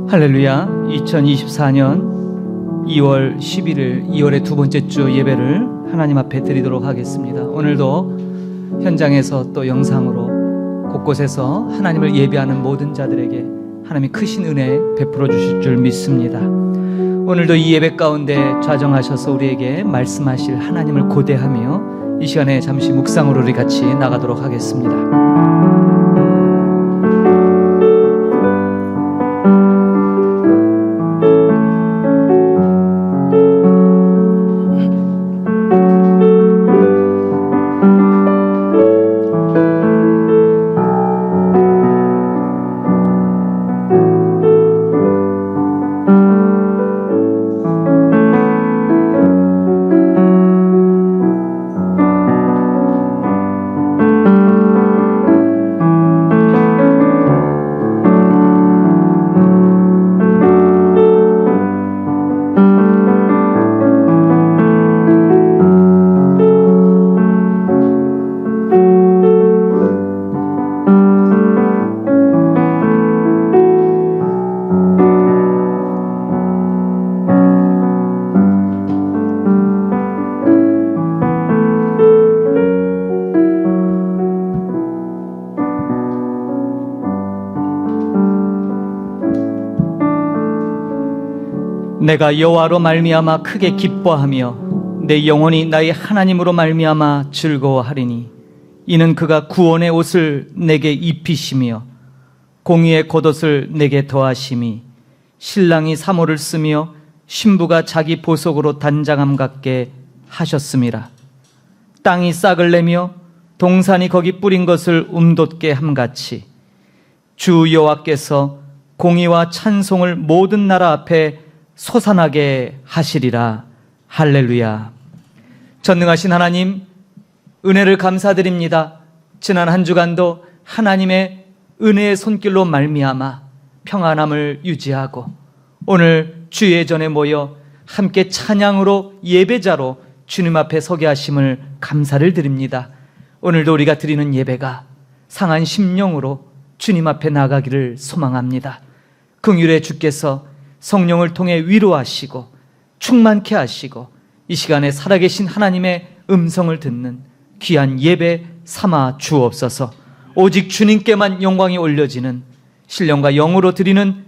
할렐루야. 2024년 2월 11일 2월의 두 번째 주 예배를 하나님 앞에 드리도록 하겠습니다. 오늘도 현장에서 또 영상으로 곳곳에서 하나님을 예배하는 모든 자들에게 하나님이 크신 은혜 베풀어 주실 줄 믿습니다. 오늘도 이 예배 가운데 좌정하셔서 우리에게 말씀하실 하나님을 고대하며 이 시간에 잠시 묵상으로 우리 같이 나가도록 하겠습니다. 내가 여호와로 말미암아 크게 기뻐하며 내 영혼이 나의 하나님으로 말미암아 즐거워하리니 이는 그가 구원의 옷을 내게 입히시며 공의의 겉옷을 내게 더하심이 신랑이 사모를 쓰며 신부가 자기 보석으로 단장함 같게 하셨음이라. 땅이 싹을 내며 동산이 거기 뿌린 것을 움돋게 함같이 주 여호와께서 공의와 찬송을 모든 나라 앞에 솟아나게 하시리라. 할렐루야. 전능하신 하나님, 은혜를 감사드립니다. 지난 한 주간도 하나님의 은혜의 손길로 말미암아 평안함을 유지하고 오늘 주의 전에 모여 함께 찬양으로 예배자로 주님 앞에 서게 하심을 감사를 드립니다. 오늘도 우리가 드리는 예배가 상한 심령으로 주님 앞에 나가기를 소망합니다. 긍휼의 주께서 성령을 통해 위로하시고 충만케 하시고 이 시간에 살아계신 하나님의 음성을 듣는 귀한 예배 삼아 주옵소서. 오직 주님께만 영광이 올려지는 신령과 영으로 드리는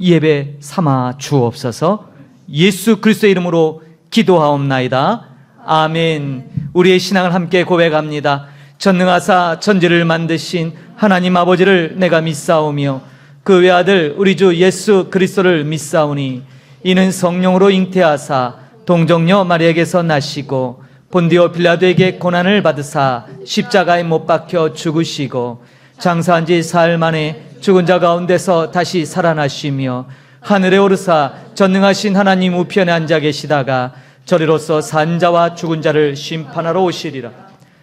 예배 삼아 주옵소서. 예수 그리스도의 이름으로 기도하옵나이다. 아멘. 우리의 신앙을 함께 고백합니다. 전능하사 천지를 만드신 하나님 아버지를 내가 믿사오며 그 외아들 우리 주 예수 그리스도를 믿사오니 이는 성령으로 잉태하사 동정녀 마리아에게서 나시고 본디오 빌라도에게 고난을 받으사 십자가에 못 박혀 죽으시고 장사한 지 사흘 만에 죽은 자 가운데서 다시 살아나시며 하늘에 오르사 전능하신 하나님 우편에 앉아 계시다가 저리로서 산 자와 죽은 자를 심판하러 오시리라.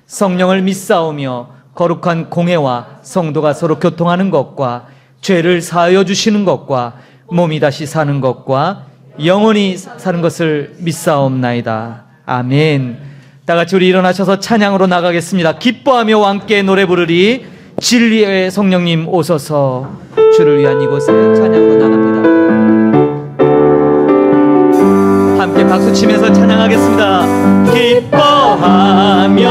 성령을 믿사오며 거룩한 공회와 성도가 서로 교통하는 것과 죄를 사하여 주시는 것과 몸이 다시 사는 것과 영원히 사는 것을 믿사옵나이다. 아멘. 다 같이 우리 일어나셔서 찬양으로 나가겠습니다. 기뻐하며 함께 노래 부르리. 진리의 성령님 오소서. 주를 위한 이곳에 찬양으로 나갑니다. 함께 박수치면서 찬양하겠습니다. 기뻐하며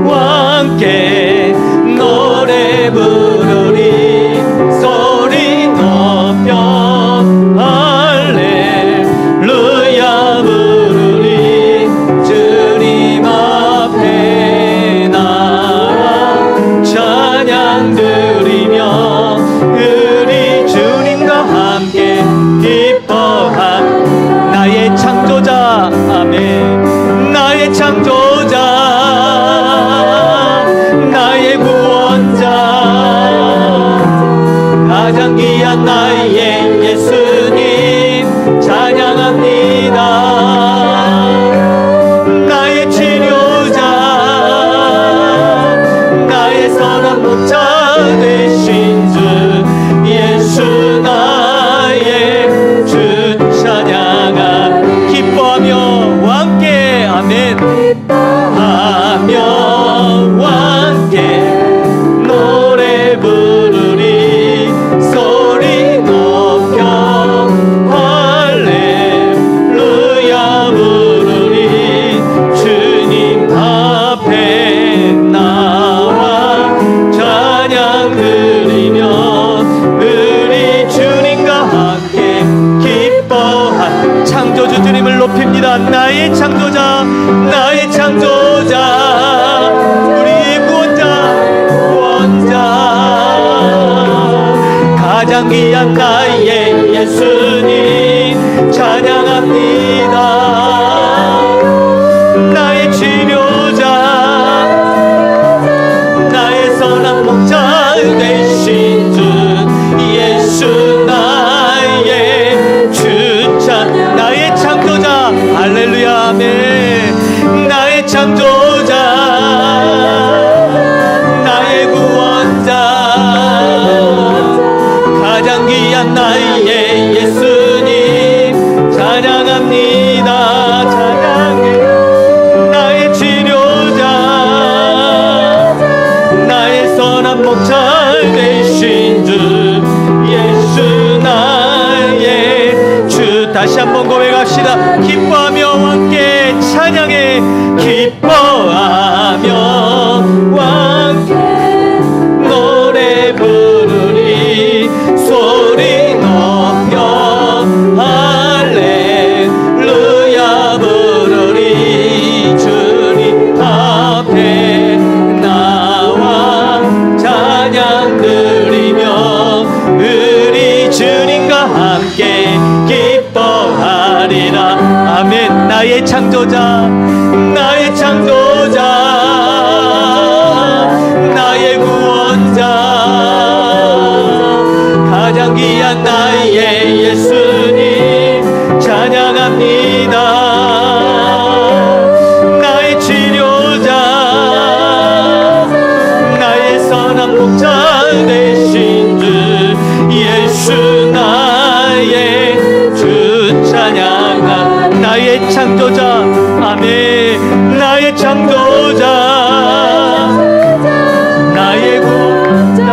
함께 노래 부르리. 소리 높여 할렐루야 부르리. 주님 앞에 나아 찬양 드리며 우리 주님과 함께 기뻐한 나의 창조자. 아멘. 나의 창조자, 나의 구원자, 가장 귀한 나의 예수님 찬양합니다. 나의 치료자, 나의 선한 목자 되신 주 예수 나의 주 찬양하. 기뻐하며 함께 아멘. 기뻐하며 함께 가장 귀한 나의 예수님 찬양합니다. 나의 치료자 나의 선한 목자 되신 주 예수 나의 주찬 나의 창조자 할렐루야 아멘 나의 창조자 나의 구원자 가장 귀한 나의 예수님 찬양합니다. 찬양해 나의 치료자 나의 선한 목자 되신 주 예수 나의 주 다시 한번 고백합시다. 기뻐하며 함께 찬양해 기뻐하며 함께 노래 부르리 소리 높여 할렐루야 부르리 주님 앞에 나와 찬양 드리며 우리 주님과 함께 기뻐하리라 아멘 나의 창조자 나의 창조자 나의 구원자 가장 귀한 나의 예수님 찬양합니다. 나의 치료자 나의 선한 목자 되신 주 예수 나의 주 찬양하 나의 창조자 아멘 나의 창조자 나의 구원자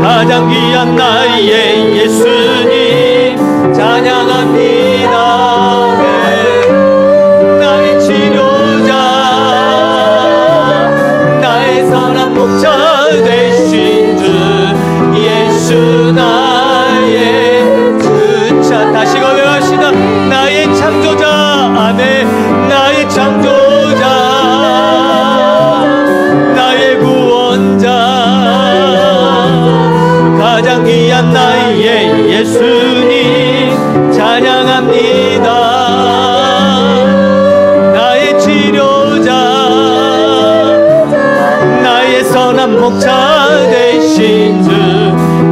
가장 귀한 나의 예수님 찬양합니다. 나의 치료자 나의 선한 목자 되신 주 예수 나의 주차 다시 고백합시다. 나의 창조자 아멘 나의 창조자 나의 구원자 가장 귀한 나의 예수님 찬양합니다. 나의 치료자 나의 선한 목자 되신 주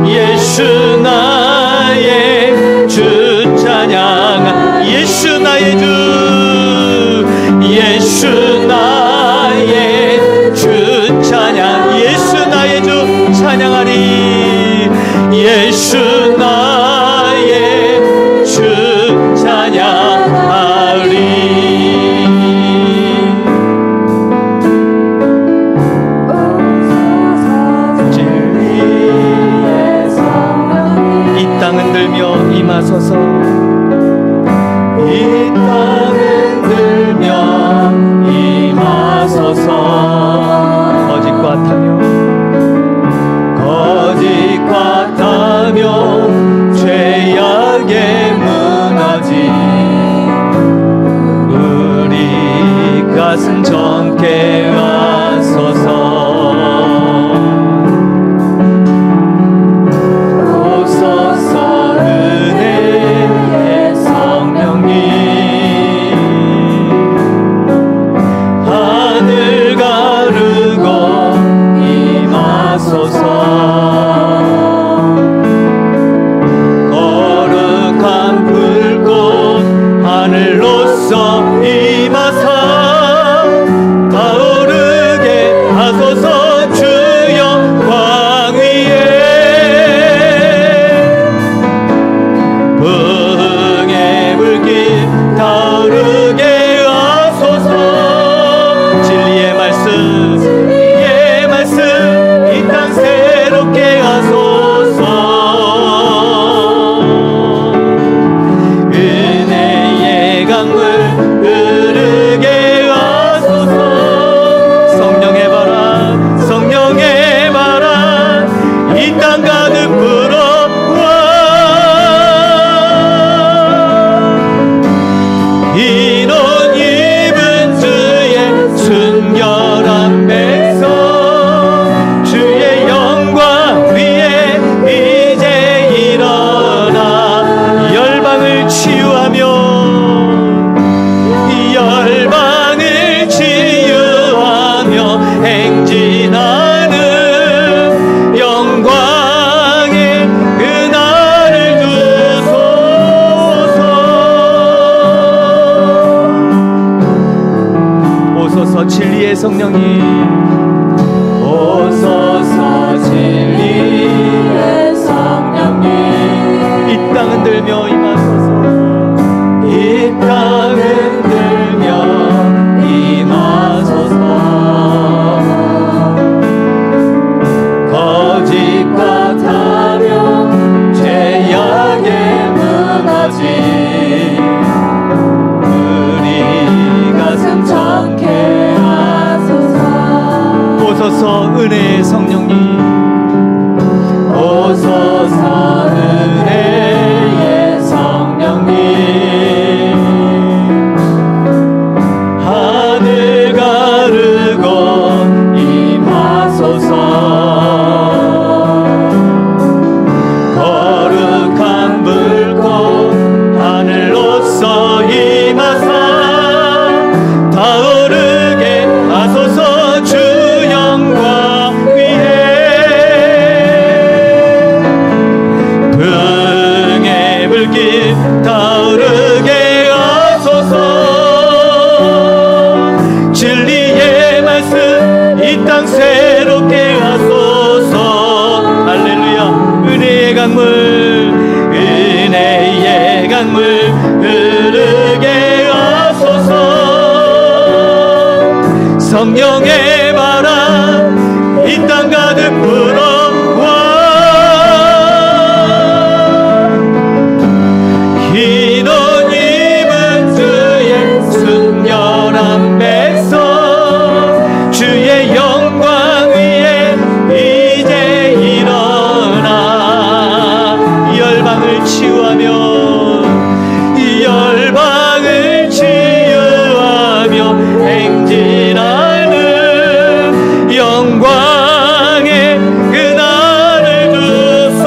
예수 나의 주 찬양 예수 나의 주 예수 나의 주 찬양 예수 나의 주 찬양하리 예수 나의 주 찬양하리 성령님 오소서 진리의 성령님 이 땅 흔들며 임하소서 이 땅 흔들며 임하소서 거짓과 탐욕 죄악에 무너진 우리 가슴 정케 하소서 오소서 은혜의 성령님 오소서 은혜의 성령님 하늘 가르고 임하소서 거룩한 불꽃 하늘로서 임하사 타오르게 하소서 주 영광 위에 흥의 불길 타오르게 하소서 진리의 말씀 이 땅 새롭게 하소서 할렐루야 은혜의 강물 은혜의 강물 흐르게 하소서 성령의 바람 이 땅 가득 불어와 흰 옷 입은 주의 순결한 백성 주의 영광 위에 이제 일어나 열방을 치유하며 열방을 치유하며 행진하는 영광의 그날을 주소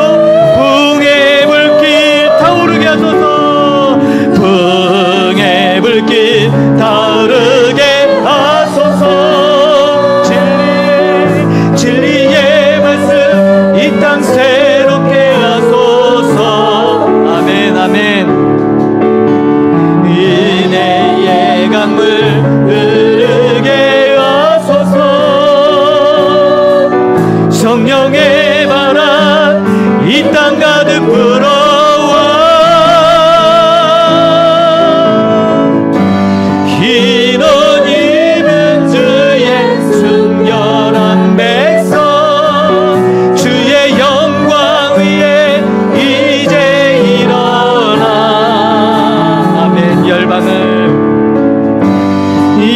풍의 불길 타오르게 하소서 풍의 불길 타오르게 하소서 진리의 말씀 이 땅 새롭게 하소서 아멘 아멘 은혜의 강물 흐르게 하소서 성령의 바람 이 땅 가득 불어와 흰 옷 입은 주의 순결한 백성 주의 영광 위에 이제 일어나 아멘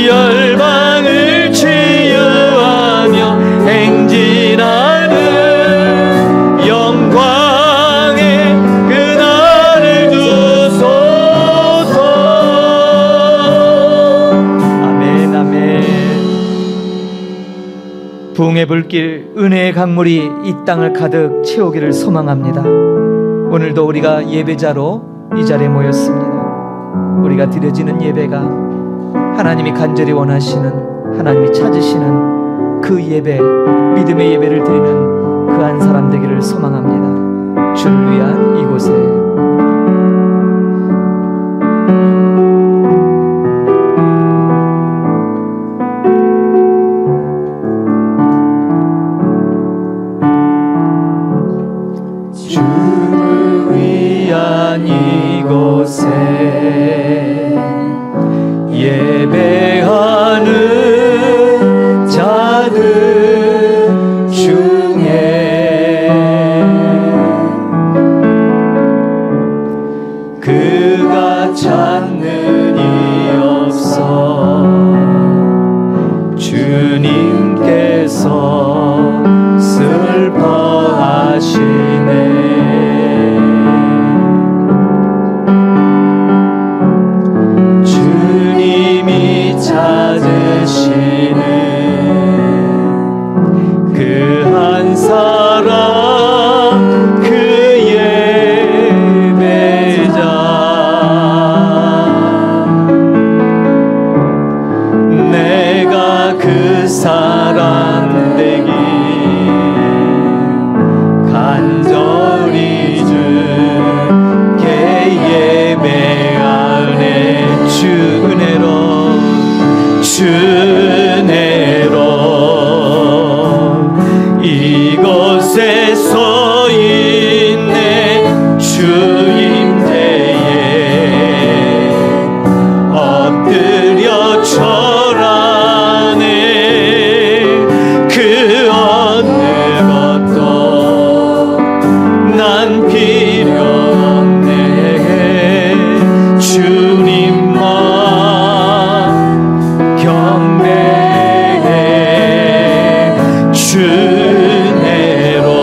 열방을 치유하며 행진하는 영광의 그날을 주소서 아멘 아멘 부흥의 불길 은혜의 강물이 이 땅을 가득 채우기를 소망합니다. 오늘도 우리가 예배자로 이 자리에 모였습니다. 우리가 드려지는 예배가 하나님이 간절히 원하시는 하나님이 찾으시는 그 예배 믿음의 예배를 드리는 그 한 사람 되기를 소망합니다. 주를 위한 이곳에 주를 위한 이곳에 예배하는 자들 중에 그가 찾는 이 없어 주님께서 슬퍼하시네 찾으시는 그 한 사람 그 예배자 내가 그 사람 되기 간절히 주께 예배하네 주 은혜로 주 은혜 주내로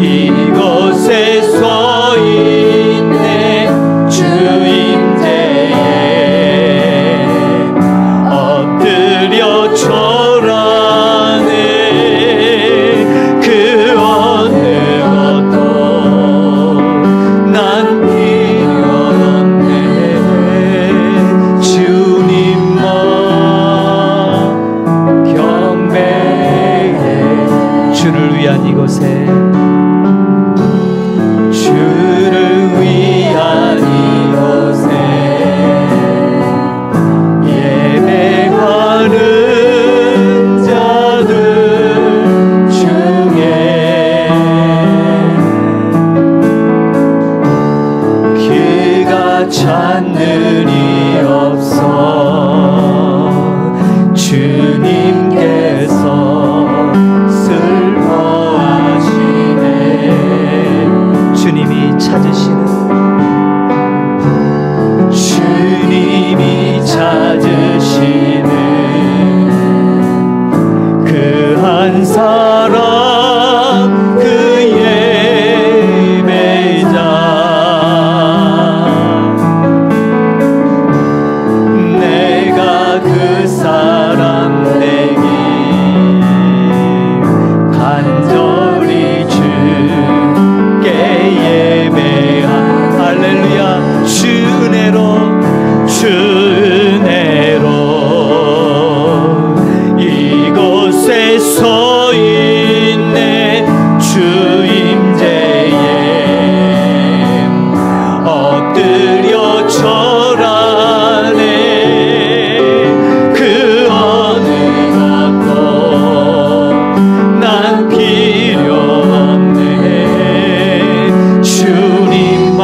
이곳에 서 있네. 주 임재에 엎드려 절하네. 그 어느 것도 난 필요 없네. 주님만 경배해. 주를 위한 이곳에, 주를 위한 이곳에 예배하는 자들 중에 그가 찾느니 없어. 주님께서 슬퍼하시네. 주님이 찾으시는, 주님이 찾으시는 그 한 사람, 그 예배자. 내가 그 사람 되기 간절히 주께 예배한. 할렐루야. 주 은혜로, 주 은혜로 이곳에 서 있네. 주 임재에 엎드려 절하네. 그 어느 것도 난 필요 없네. 주님만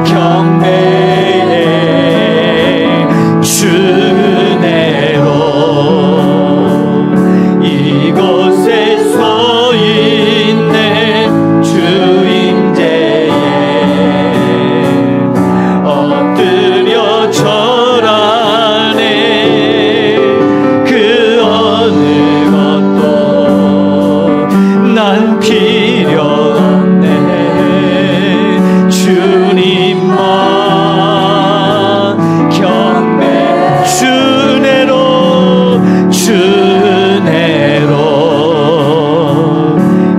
경배해. 주 은혜로 이곳에 서 있네. 주 임재에 엎드려 절하네. 그 어느 것도 난 필요 없네. 주님만 경배. 주 은혜로, 주 은혜로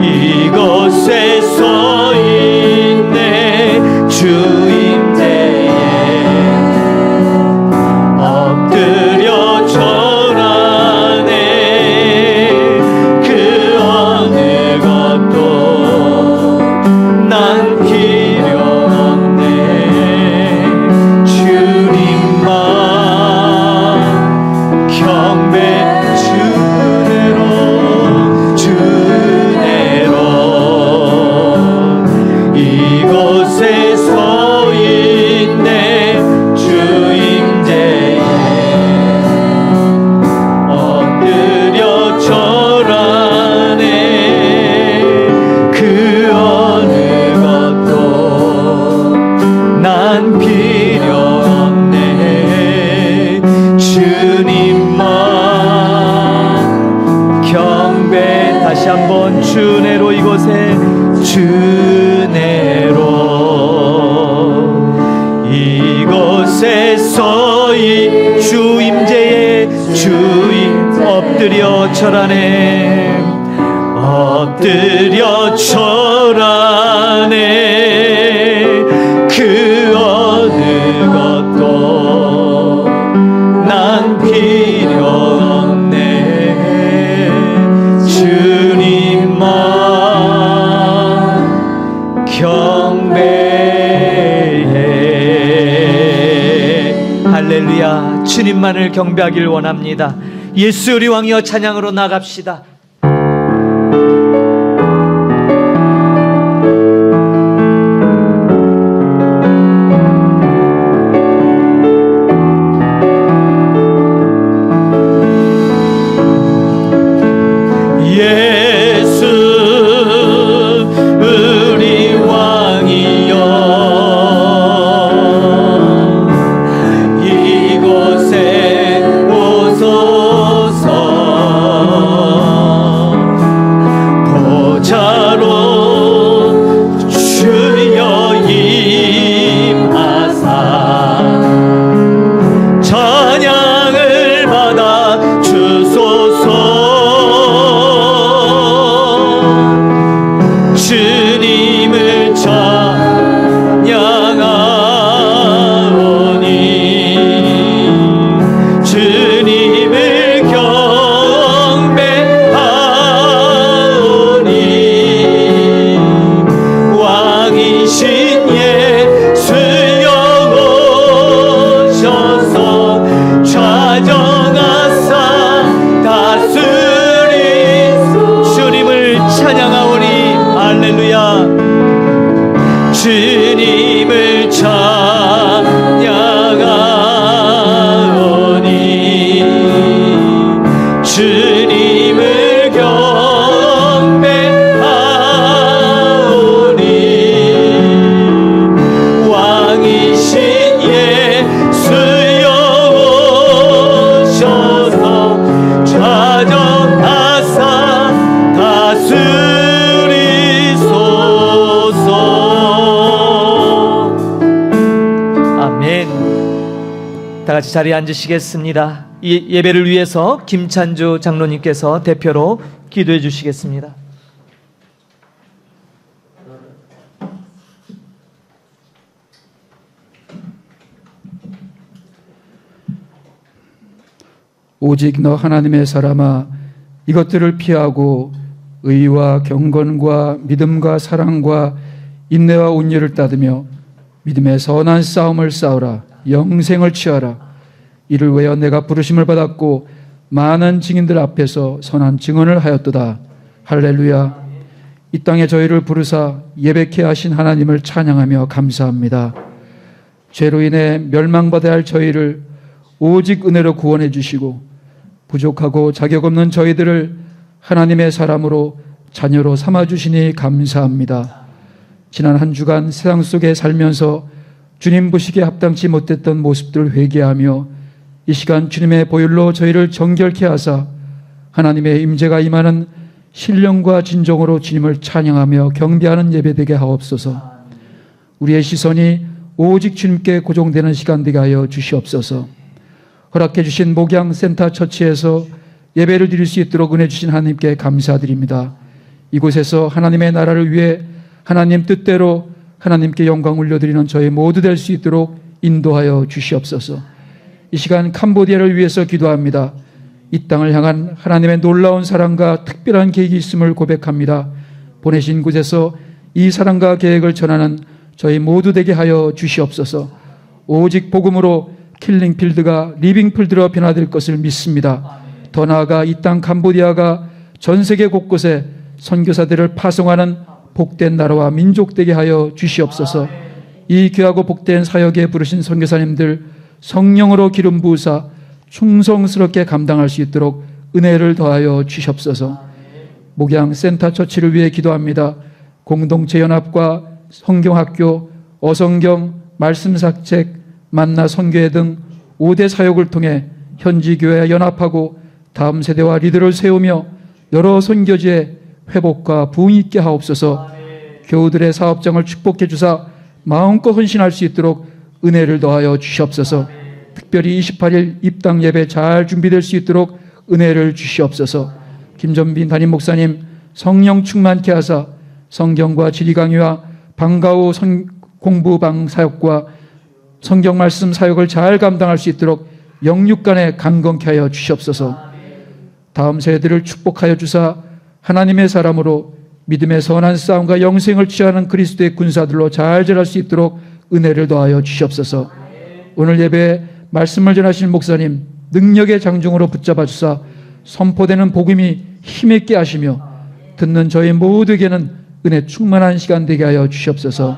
이곳에 서 있네. 주 임재에 엎드려 절하네. 그 어느 것도 난 필요 없네. 주님만 경배. 주 은혜로, 주 은혜로 이곳에 서 있네. 주 임재에 엎드려 절하네. 그 어느 것도 난 필요 없네. 주님만 경배. 다시 한번 주 은혜로 이곳에, 주 은혜로 이곳에 서 있. 주 임재에 엎드려 절하네. 엎드려 절하네. 그 어느 것도 난 필요 없네. 주님만 경배해. 할렐루야. 주님만을 경배하길 원합니다. 예수 우리 왕이여 찬양으로 나갑시다. 이곳에 오소서. 같이 자리에 앉으시겠습니다. 이 예배를 위해서 김찬주 장로님께서 대표로 기도해 주시겠습니다. 오직 너 하나님의 사람아, 이것들을 피하고 의와 경건과 믿음과 사랑과 인내와 온유를 따르며 믿음의 선한 싸움을 싸우라. 영생을 취하라. 이를 위하여 내가 부르심을 받았고 많은 증인들 앞에서 선한 증언을 하였도다. 할렐루야. 이 땅에 저희를 부르사 예배케 하신 하나님을 찬양하며 감사합니다. 죄로 인해 멸망받아야 할 저희를 오직 은혜로 구원해 주시고 부족하고 자격 없는 저희들을 하나님의 사람으로 자녀로 삼아주시니 감사합니다. 지난 한 주간 세상 속에 살면서 주님 보시기에 합당치 못했던 모습들을 회개하며 이 시간 주님의 보혈로 저희를 정결케 하사 하나님의 임재가 임하는 신령과 진정으로 주님을 찬양하며 경배하는 예배되게 하옵소서. 우리의 시선이 오직 주님께 고정되는 시간 되게 하여 주시옵소서. 허락해 주신 목양센터 처치에서 예배를 드릴 수 있도록 은혜 주신 하나님께 감사드립니다. 이곳에서 하나님의 나라를 위해 하나님 뜻대로 하나님께 영광 올려드리는 저희 모두 될 수 있도록 인도하여 주시옵소서. 이 시간 캄보디아를 위해서 기도합니다. 이 땅을 향한 하나님의 놀라운 사랑과 특별한 계획이 있음을 고백합니다. 보내신 곳에서 이 사랑과 계획을 전하는 저희 모두 되게 하여 주시옵소서. 오직 복음으로 킬링필드가 리빙필드로 변화될 것을 믿습니다. 더 나아가 이 땅 캄보디아가 전 세계 곳곳에 선교사들을 파송하는 복된 나라와 민족 되게 하여 주시옵소서. 이 귀하고 복된 사역에 부르신 선교사님들 성령으로 기름 부으사 충성스럽게 감당할 수 있도록 은혜를 더하여 주시옵소서. 목양센터 처치를 위해 기도합니다. 공동체 연합과 성경학교, 어성경, 말씀삭책, 만나 선교회 등 5대 사역을 통해 현지 교회와 연합하고 다음 세대와 리더를 세우며 여러 선교지의 회복과 부흥이 있게 하옵소서. 교우들의 사업장을 축복해 주사 마음껏 헌신할 수 있도록 은혜를 더하여 주시옵소서. 특별히 28일 입당 예배 잘 준비될 수 있도록 은혜를 주시옵소서. 김전빈 담임 목사님 성령 충만케 하사 성경과 지리 강의와 방과 후 공부방 사역과 성경 말씀 사역을 잘 감당할 수 있도록 영육간에 강건케 하여 주시옵소서. 다음 세대를 축복하여 주사 하나님의 사람으로 믿음의 선한 싸움과 영생을 취하는 그리스도의 군사들로 잘 자랄 수 있도록 은혜를 더하여 주시옵소서. 오늘 예배에 말씀을 전하실 목사님 능력의 장중으로 붙잡아 주사 선포되는 복음이 힘있게 하시며 듣는 저희 모두에게는 은혜 충만한 시간 되게 하여 주시옵소서.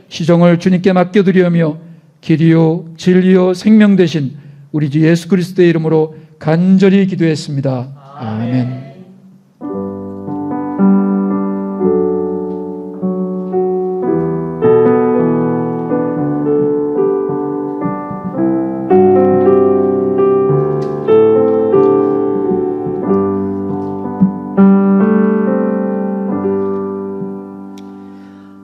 시종을 주님께 맡겨드리며 길이요 진리요 생명 되신 우리 주 예수 그리스도의 이름으로 간절히 기도했습니다. 아멘.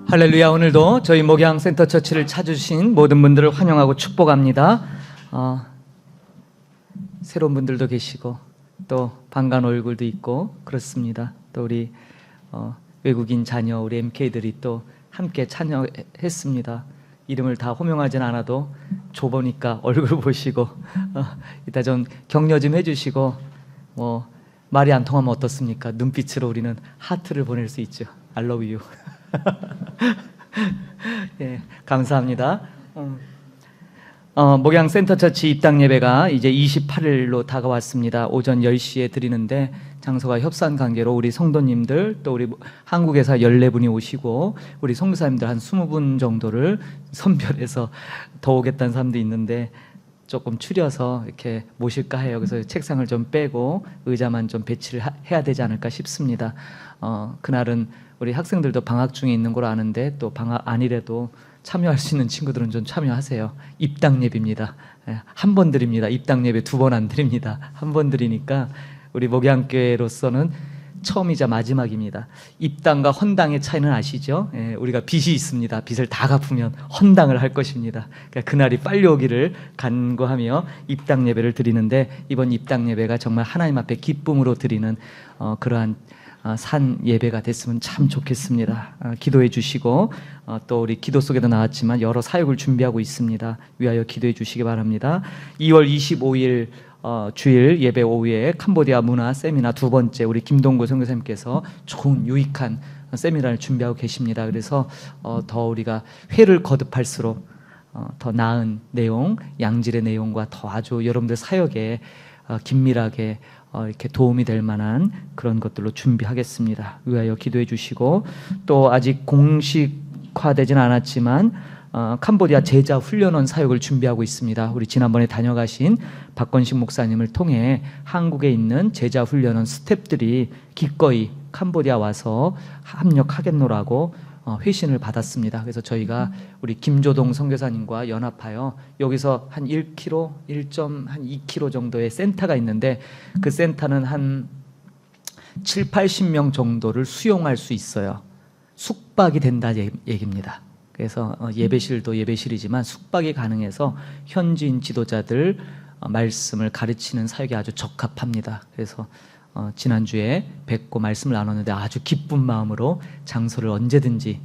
할렐루야. 오늘도 저희 목양센터 처치를 찾으신 모든 분들을 환영하고 축복합니다. 새로운 분들도 계시고 또 반가운 얼굴도 있고 그렇습니다. 또 우리 외국인 자녀 우리 MK들이 또 함께 참여했습니다. 이름을 다 호명하진 않아도 줘보니까 얼굴 보시고 이따 좀 격려 좀 해주시고 말이 안 통하면 어떻습니까? 눈빛으로 우리는 하트를 보낼 수 있죠. I love you. 예, 감사합니다. 목양센터 처치 입당 예배가 이제 28일로 다가왔습니다. 오전 10시에 드리는데 장소가 협산 관계로 우리 성도님들 또 우리 한국에서 14분이 오시고 우리 선교사님들 한 20분 정도를 선별해서 더 오겠다는 사람도 있는데 조금 추려서 이렇게 모실까 해요. 그래서 책상을 좀 빼고 의자만 좀 배치를 해야 되지 않을까 싶습니다. 그날은 우리 학생들도 방학 중에 있는 걸 아는데 또 방학 아니래도 참여할 수 있는 친구들은 좀 참여하세요. 입당 예배입니다. 한 번 드립니다. 입당 예배 2번 안 드립니다. 한 번 드리니까 우리 목양교회로서는 처음이자 마지막입니다. 입당과 헌당의 차이는 아시죠? 예, 우리가 빚이 있습니다. 빚을 다 갚으면 헌당을 할 것입니다. 그러니까 그날이 빨리 오기를 간구하며 입당 예배를 드리는데, 이번 입당 예배가 정말 하나님 앞에 기쁨으로 드리는 그러한 산 예배가 됐으면 참 좋겠습니다. 기도해 주시고, 또 우리 기도 속에도 나왔지만 여러 사역을 준비하고 있습니다. 위하여 기도해 주시기 바랍니다. 2월 25일 주일 예배 오후에 캄보디아 문화 세미나 두 번째, 우리 김동구 선교사님께서 좋은 유익한 세미나를 준비하고 계십니다. 그래서 더 우리가 회를 거듭할수록 더 나은 내용, 양질의 내용과 더 아주 여러분들 사역에 긴밀하게 이렇게 도움이 될 만한 그런 것들로 준비하겠습니다. 위하여 기도해 주시고, 또 아직 공식화되진 않았지만 캄보디아 제자 훈련원 사역을 준비하고 있습니다. 우리 지난번에 다녀가신 박건식 목사님을 통해 한국에 있는 제자 훈련원 스태프들이 기꺼이 캄보디아 와서 합력하겠노라고 회신을 받았습니다. 그래서 저희가 우리 김조동 선교사님과 연합하여 여기서 한 1km, 1.2km 정도의 센터가 있는데, 그 센터는 한 7, 80명 정도를 수용할 수 있어요. 숙박이 된다 얘기입니다. 그래서 예배실도 예배실이지만 숙박이 가능해서 현지인 지도자들 말씀을 가르치는 사역에 아주 적합합니다. 그래서 지난주에 뵙고 말씀을 나눴는데 아주 기쁜 마음으로 장소를 언제든지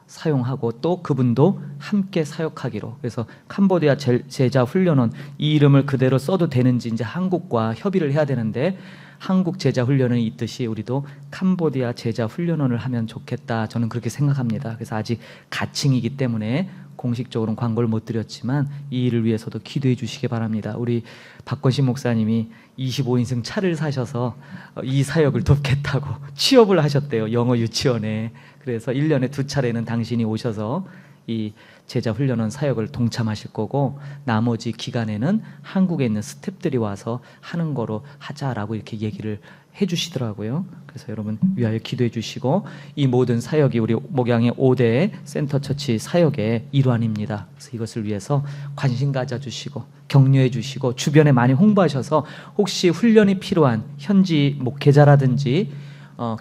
사용하고, 또 그분도 함께 사역하기로. 그래서 캄보디아 제자 훈련원, 이 이름을 그대로 써도 되는지 이제 한국과 협의를 해야 되는데, 한국 제자 훈련원이 있듯이 우리도 캄보디아 제자 훈련원을 하면 좋겠다, 저는 그렇게 생각합니다. 그래서 아직 가칭이기 때문에 공식적으로는 광고를 못 드렸지만 이 일을 위해서도 기도해 주시기 바랍니다. 우리 박건식 목사님이 25인승 차를 사셔서 이 사역을 돕겠다고 취업을 하셨대요, 영어 유치원에. 그래서 1년에 2차례는 당신이 오셔서 이 제자 훈련원 사역을 동참하실 거고, 나머지 기간에는 한국에 있는 스태프들이 와서 하는 거로 하자라고 이렇게 얘기를 해주시더라고요. 그래서 여러분 위하여 기도해 주시고, 이 모든 사역이 우리 목양의 5대 센터 처치 사역의 일환입니다. 그래서 이것을 위해서 관심 가져주시고 격려해 주시고, 주변에 많이 홍보하셔서 혹시 훈련이 필요한 현지 목회자라든지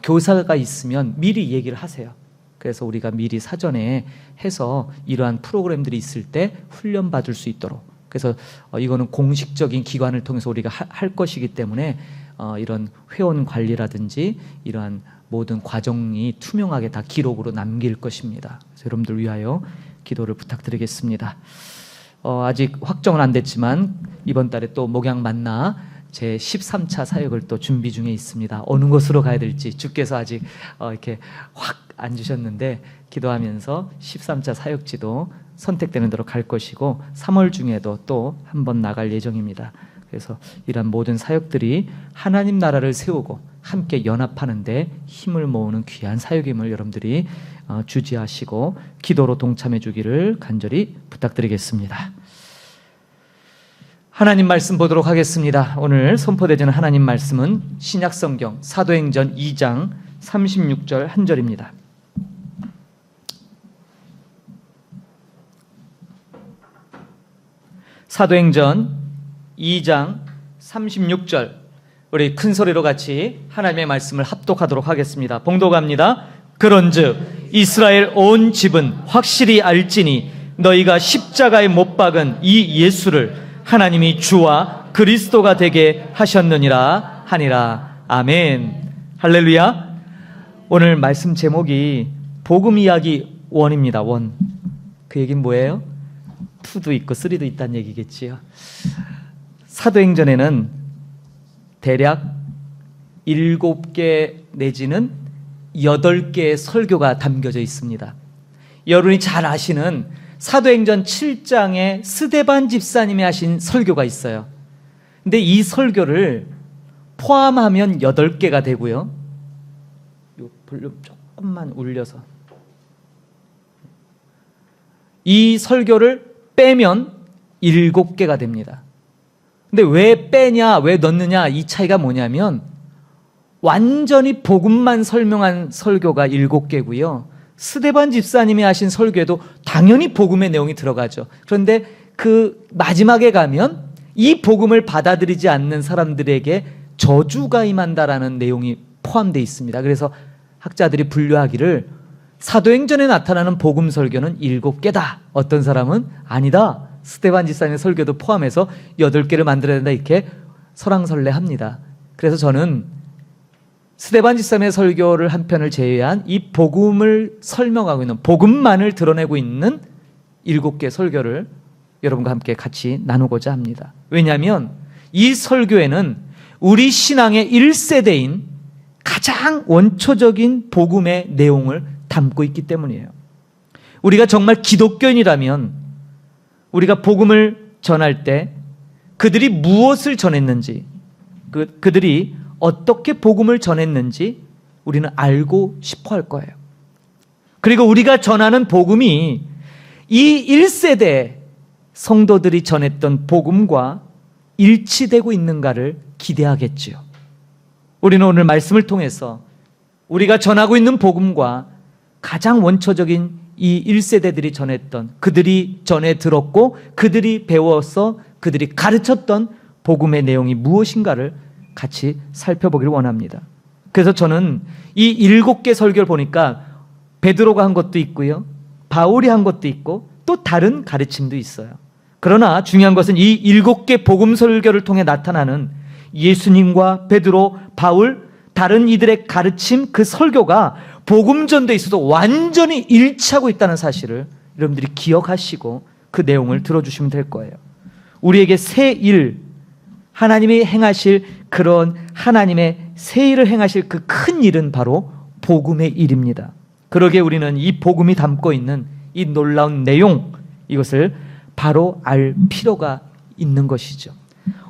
교사가 있으면 미리 얘기를 하세요. 그래서 우리가 미리 사전에 해서 이러한 프로그램들이 있을 때 훈련 받을 수 있도록. 그래서 이거는 공식적인 기관을 통해서 우리가 할 것이기 때문에 이런 회원 관리라든지 이러한 모든 과정이 투명하게 다 기록으로 남길 것입니다. 그래서 여러분들 위하여 기도를 부탁드리겠습니다. 아직 확정은 안 됐지만 이번 달에 또 목양 만나 제 13차 사역을 또 준비 중에 있습니다. 어느 곳으로 가야 될지 주께서 아직 이렇게 확 안 주셨는데, 기도하면서 13차 사역지도 선택되는 대로 갈 것이고, 3월 중에도 또 한 번 나갈 예정입니다. 그래서 이런 모든 사역들이 하나님 나라를 세우고 함께 연합하는데 힘을 모으는 귀한 사역임을 여러분들이 주지하시고 기도로 동참해 주기를 간절히 부탁드리겠습니다. 하나님 말씀 보도록 하겠습니다. 오늘 선포되는 하나님 말씀은 신약성경 사도행전 2장 36절 한 절입니다. 사도행전 2장 36절, 우리 큰 소리로 같이 하나님의 말씀을 합독하도록 하겠습니다. 봉독합니다. 그런즉 이스라엘 온 집은 확실히 알지니 너희가 십자가에 못 박은 이 예수를 하나님이 주와 그리스도가 되게 하셨느니라 하니라. 아멘. 할렐루야. 오늘 말씀 제목이 복음 이야기 1입니다. 1. 그 얘기는 뭐예요? 2도 있고 3도 있다는 얘기겠지요. 사도행전에는 대략 7개 내지는 8개의 설교가 담겨져 있습니다. 여러분이 잘 아시는 사도행전 7장에 스데반 집사님이 하신 설교가 있어요. 근데 이 설교를 포함하면 8개가 되고요. 이 볼륨 조금만 올려서, 이 설교를 빼면 7개가 됩니다. 근데 왜 빼냐, 왜 넣느냐, 이 차이가 뭐냐면 완전히 복음만 설명한 설교가 7개고요. 스데반 집사님이 하신 설교에도 당연히 복음의 내용이 들어가죠. 그런데 그 마지막에 가면 이 복음을 받아들이지 않는 사람들에게 저주가 임한다라는 내용이 포함되어 있습니다. 그래서 학자들이 분류하기를 사도행전에 나타나는 복음 설교는 7개다. 어떤 사람은 아니다. 스데반 집사님의 설교도 포함해서 8개를 만들어야 된다. 이렇게 설왕설래합니다. 그래서 저는 스데반 집사님의 설교를 한 편을 제외한 이 복음을 설명하고 있는, 복음만을 드러내고 있는 7개 설교를 여러분과 함께 같이 나누고자 합니다. 왜냐하면 이 설교에는 우리 신앙의 1세대인 가장 원초적인 복음의 내용을 담고 있기 때문이에요. 우리가 정말 기독교인이라면 우리가 복음을 전할 때 그들이 무엇을 전했는지, 그들이 어떻게 복음을 전했는지 우리는 알고 싶어 할 거예요. 그리고 우리가 전하는 복음이 이 1세대 성도들이 전했던 복음과 일치되고 있는가를 기대하겠지요. 우리는 오늘 말씀을 통해서 우리가 전하고 있는 복음과 가장 원초적인 이 1세대들이 전했던, 그들이 전해 들었고 그들이 배워서 그들이 가르쳤던 복음의 내용이 무엇인가를 같이 살펴보기를 원합니다. 그래서 저는 이 7개 설교를 보니까 베드로가 한 것도 있고요, 바울이 한 것도 있고 또 다른 가르침도 있어요. 그러나 중요한 것은 이 7개 복음 설교를 통해 나타나는 예수님과 베드로, 바울, 다른 이들의 가르침, 그 설교가 복음 전도에 있어서 완전히 일치하고 있다는 사실을 여러분들이 기억하시고 그 내용을 들어주시면 될 거예요. 우리에게 새 일, 하나님이 행하실 그런 하나님의 새 일을 행하실 그 큰 일은 바로 복음의 일입니다. 그러기에 우리는 이 복음이 담고 있는 이 놀라운 내용, 이것을 바로 알 필요가 있는 것이죠.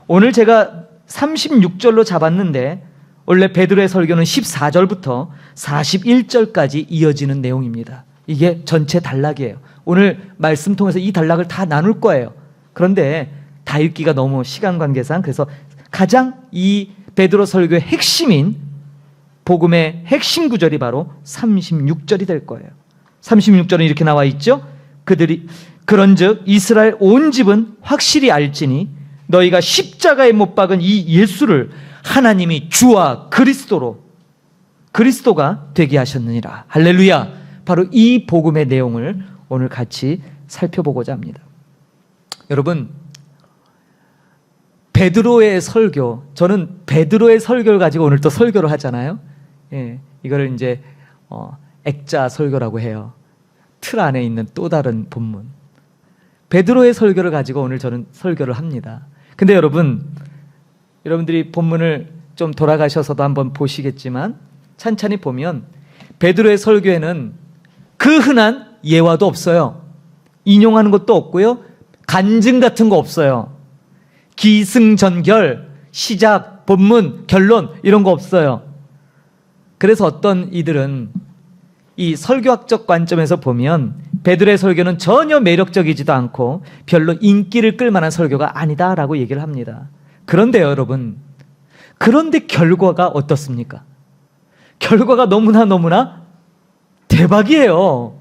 오늘 제가 36절로 잡았는데 원래 베드로의 설교는 14절부터 41절까지 이어지는 내용입니다. 이게 전체 단락이에요. 오늘 말씀 통해서 이 단락을 다 나눌 거예요. 그런데 다 읽기가 너무 시간 관계상, 그래서 가장 이 베드로 설교의 핵심인 복음의 핵심 구절이 바로 36절이 될 거예요. 36절은 이렇게 나와 있죠. 그런즉 이스라엘 온 집은 확실히 알지니 너희가 십자가에 못 박은 이 예수를 하나님이 주와 그리스도가 되게 하셨느니라. 할렐루야. 바로 이 복음의 내용을 오늘 같이 살펴보고자 합니다. 여러분, 베드로의 설교, 저는 베드로의 설교를 가지고 오늘 또 설교를 하잖아요. 예, 이거를 이제 액자 설교라고 해요. 틀 안에 있는 또 다른 본문. 베드로의 설교를 가지고 오늘 저는 설교를 합니다. 근데 여러분들이 본문을 좀 돌아가셔서도 한번 보시겠지만 찬찬히 보면 베드로의 설교에는 그 흔한 예화도 없어요. 인용하는 것도 없고요. 간증 같은 거 없어요. 기승전결, 시작, 본문, 결론 이런 거 없어요. 그래서 어떤 이들은 이 설교학적 관점에서 보면 베드로의 설교는 전혀 매력적이지도 않고 별로 인기를 끌 만한 설교가 아니다라고 얘기를 합니다. 그런데요, 여러분, 그런데 결과가 어떻습니까? 결과가 너무나 대박이에요.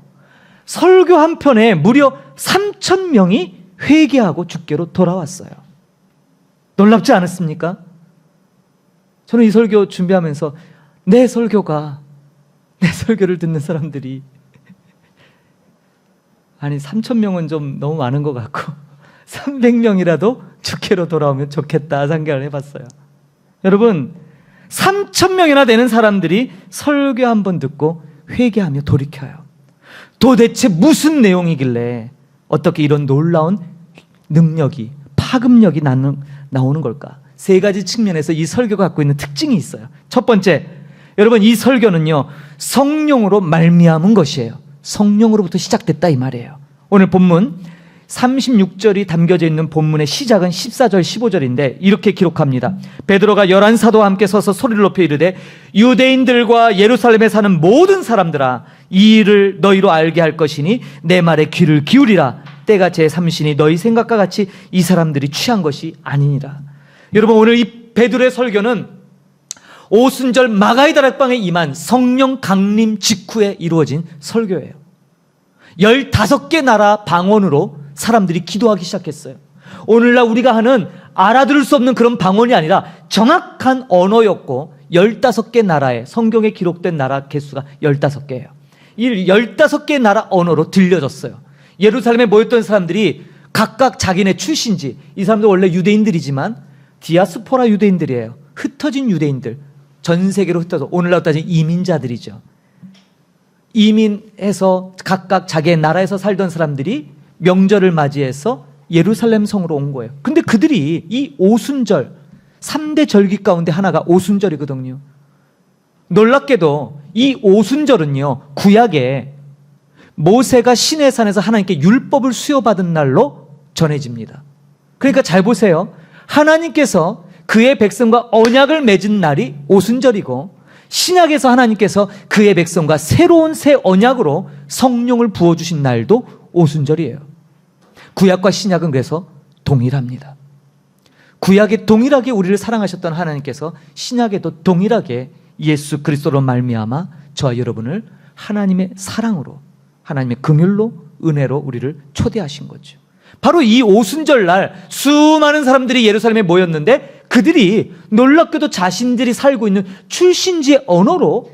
설교 한 편에 무려 3,000명이 회개하고 주께로 돌아왔어요. 놀랍지 않았습니까? 저는 이 설교 준비하면서 내 설교를 듣는 사람들이 아니 3,000명은 좀 너무 많은 것 같고 300명이라도 주께로 돌아오면 좋겠다 생각을 해봤어요. 여러분, 3,000명이나 되는 사람들이 설교 한번 듣고 회개하며 돌이켜요. 도대체 무슨 내용이길래 어떻게 이런 놀라운 능력이, 파급력이 나오는 걸까? 세 가지 측면에서 이 설교가 갖고 있는 특징이 있어요. 첫 번째, 여러분, 이 설교는요 성령으로 말미암은 것이에요. 성령으로부터 시작됐다 이 말이에요. 오늘 본문 36절이 담겨져 있는 본문의 시작은 14절 15절인데 이렇게 기록합니다. 베드로가 11사도와 함께 서서 소리를 높여 이르되 유대인들과 예루살렘에 사는 모든 사람들아, 이 일을 너희로 알게 할 것이니 내 말에 귀를 기울이라. 때가 제3시니 너희 생각과 같이 이 사람들이 취한 것이 아니니라. 여러분, 오늘 이 베드로의 설교는 오순절 마가의 다락방에 임한 성령 강림 직후에 이루어진 설교예요. 15개 나라 방언으로 사람들이 기도하기 시작했어요. 오늘날 우리가 하는 알아들을 수 없는 그런 방언이 아니라 정확한 언어였고 15개 나라에 성경에 기록된 나라 개수가 15개예요. 이 15개 나라 언어로 들려졌어요. 예루살렘에 모였던 사람들이 각각 자기네 출신지, 이 사람들 원래 유대인들이지만 디아스포라 유대인들이에요. 흩어진 유대인들, 전 세계로 흩어져 오늘날 따지면 이민자들이죠. 이민해서 각각 자기의 나라에서 살던 사람들이 명절을 맞이해서 예루살렘 성으로 온 거예요. 근데 그들이 이 오순절, 3대 절기 가운데 하나가 오순절이거든요. 놀랍게도 이 오순절은요, 구약에 모세가 시내산에서 하나님께 율법을 수여받은 날로 전해집니다. 그러니까 잘 보세요. 하나님께서 그의 백성과 언약을 맺은 날이 오순절이고, 신약에서 하나님께서 그의 백성과 새로운 새 언약으로 성령을 부어주신 날도 오순절이에요. 구약과 신약은 그래서 동일합니다. 구약에 동일하게 우리를 사랑하셨던 하나님께서 신약에도 동일하게 예수 그리스도로 말미암아 저와 여러분을 하나님의 사랑으로, 하나님의 긍휼로, 은혜로 우리를 초대하신 거죠. 바로 이 오순절 날 수많은 사람들이 예루살렘에 모였는데 그들이 놀랍게도 자신들이 살고 있는 출신지의 언어로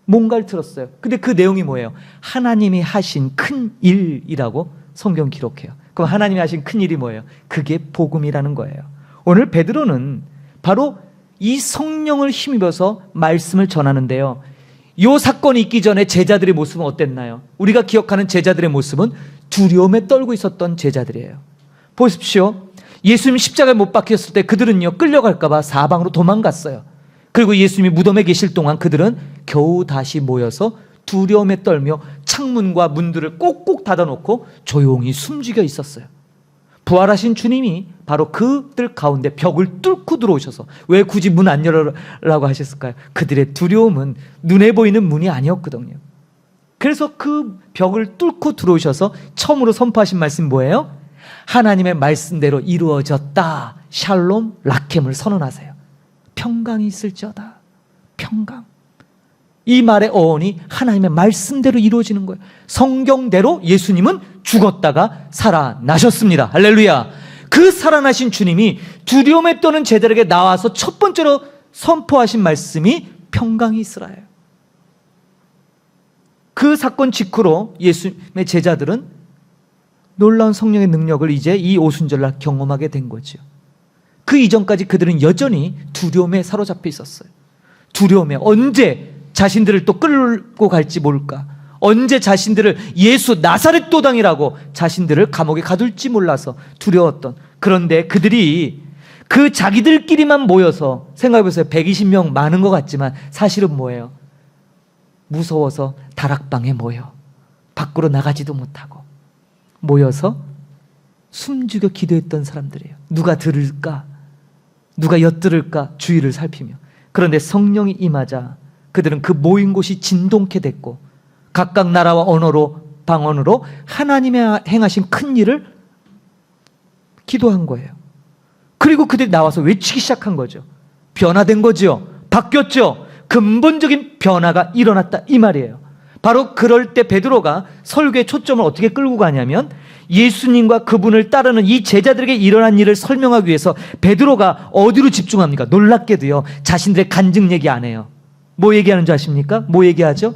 뭔가를 들었어요. 근데 그 내용이 뭐예요? 하나님이 하신 큰 일이라고 성경 기록해요. 그럼 하나님이 하신 큰 일이 뭐예요? 그게 복음이라는 거예요. 오늘 베드로는 바로 이 성령을 힘입어서 말씀을 전하는데요. 이 사건이 있기 전에 제자들의 모습은 어땠나요? 우리가 기억하는 제자들의 모습은 두려움에 떨고 있었던 제자들이에요. 보십시오. 예수님 십자가에 못 박혔을 때 그들은요, 끌려갈까 봐 사방으로 도망갔어요. 그리고 예수님이 무덤에 계실 동안 그들은 겨우 다시 모여서 두려움에 떨며 창문과 문들을 꼭꼭 닫아놓고 조용히 숨죽여 있었어요. 부활하신 주님이 바로 그들 가운데 벽을 뚫고 들어오셔서, 왜 굳이 문 안 열으라고 하셨을까요? 그들의 두려움은 눈에 보이는 문이 아니었거든요. 그래서 그 벽을 뚫고 들어오셔서 처음으로 선포하신 말씀 뭐예요? 하나님의 말씀대로 이루어졌다. 샬롬 라켐을 선언하세요. 평강이 있을지어다. 평강. 이 말의 어원이 하나님의 말씀대로 이루어지는 거예요. 성경대로 예수님은 죽었다가 살아나셨습니다. 할렐루야. 그 살아나신 주님이 두려움에 떠는 제자들에게 나와서 첫 번째로 선포하신 말씀이 평강이 있으라예요. 그 사건 직후로 예수님의 제자들은 놀라운 성령의 능력을 이제 이 오순절날 경험하게 된 거죠. 그 이전까지 그들은 여전히 두려움에 사로잡혀 있었어요. 두려움에 언제 자신들을 또 끌고 갈지 모를까, 언제 자신들을 예수 나사렛 도당이라고 자신들을 감옥에 가둘지 몰라서 두려웠던, 그런데 그들이 그 자기들끼리만 모여서, 생각해보세요. 120명 많은 것 같지만 사실은 뭐예요? 무서워서 다락방에 모여 밖으로 나가지도 못하고 모여서 숨죽여 기도했던 사람들이에요. 누가 들을까? 누가 엿들을까? 주위를 살피며. 그런데 성령이 임하자 그들은 그 모인 곳이 진동케 됐고 각각 나라와 언어로, 방언으로 하나님의 행하신 큰 일을 기도한 거예요. 그리고 그들이 나와서 외치기 시작한 거죠. 변화된 거죠. 바뀌었죠. 근본적인 변화가 일어났다 이 말이에요. 바로 그럴 때 베드로가 설교의 초점을 어떻게 끌고 가냐면, 예수님과 그분을 따르는 이 제자들에게 일어난 일을 설명하기 위해서 베드로가 어디로 집중합니까? 놀랍게도요, 자신들의 간증 얘기 안 해요. 뭐 얘기하는 줄 아십니까? 뭐 얘기하죠?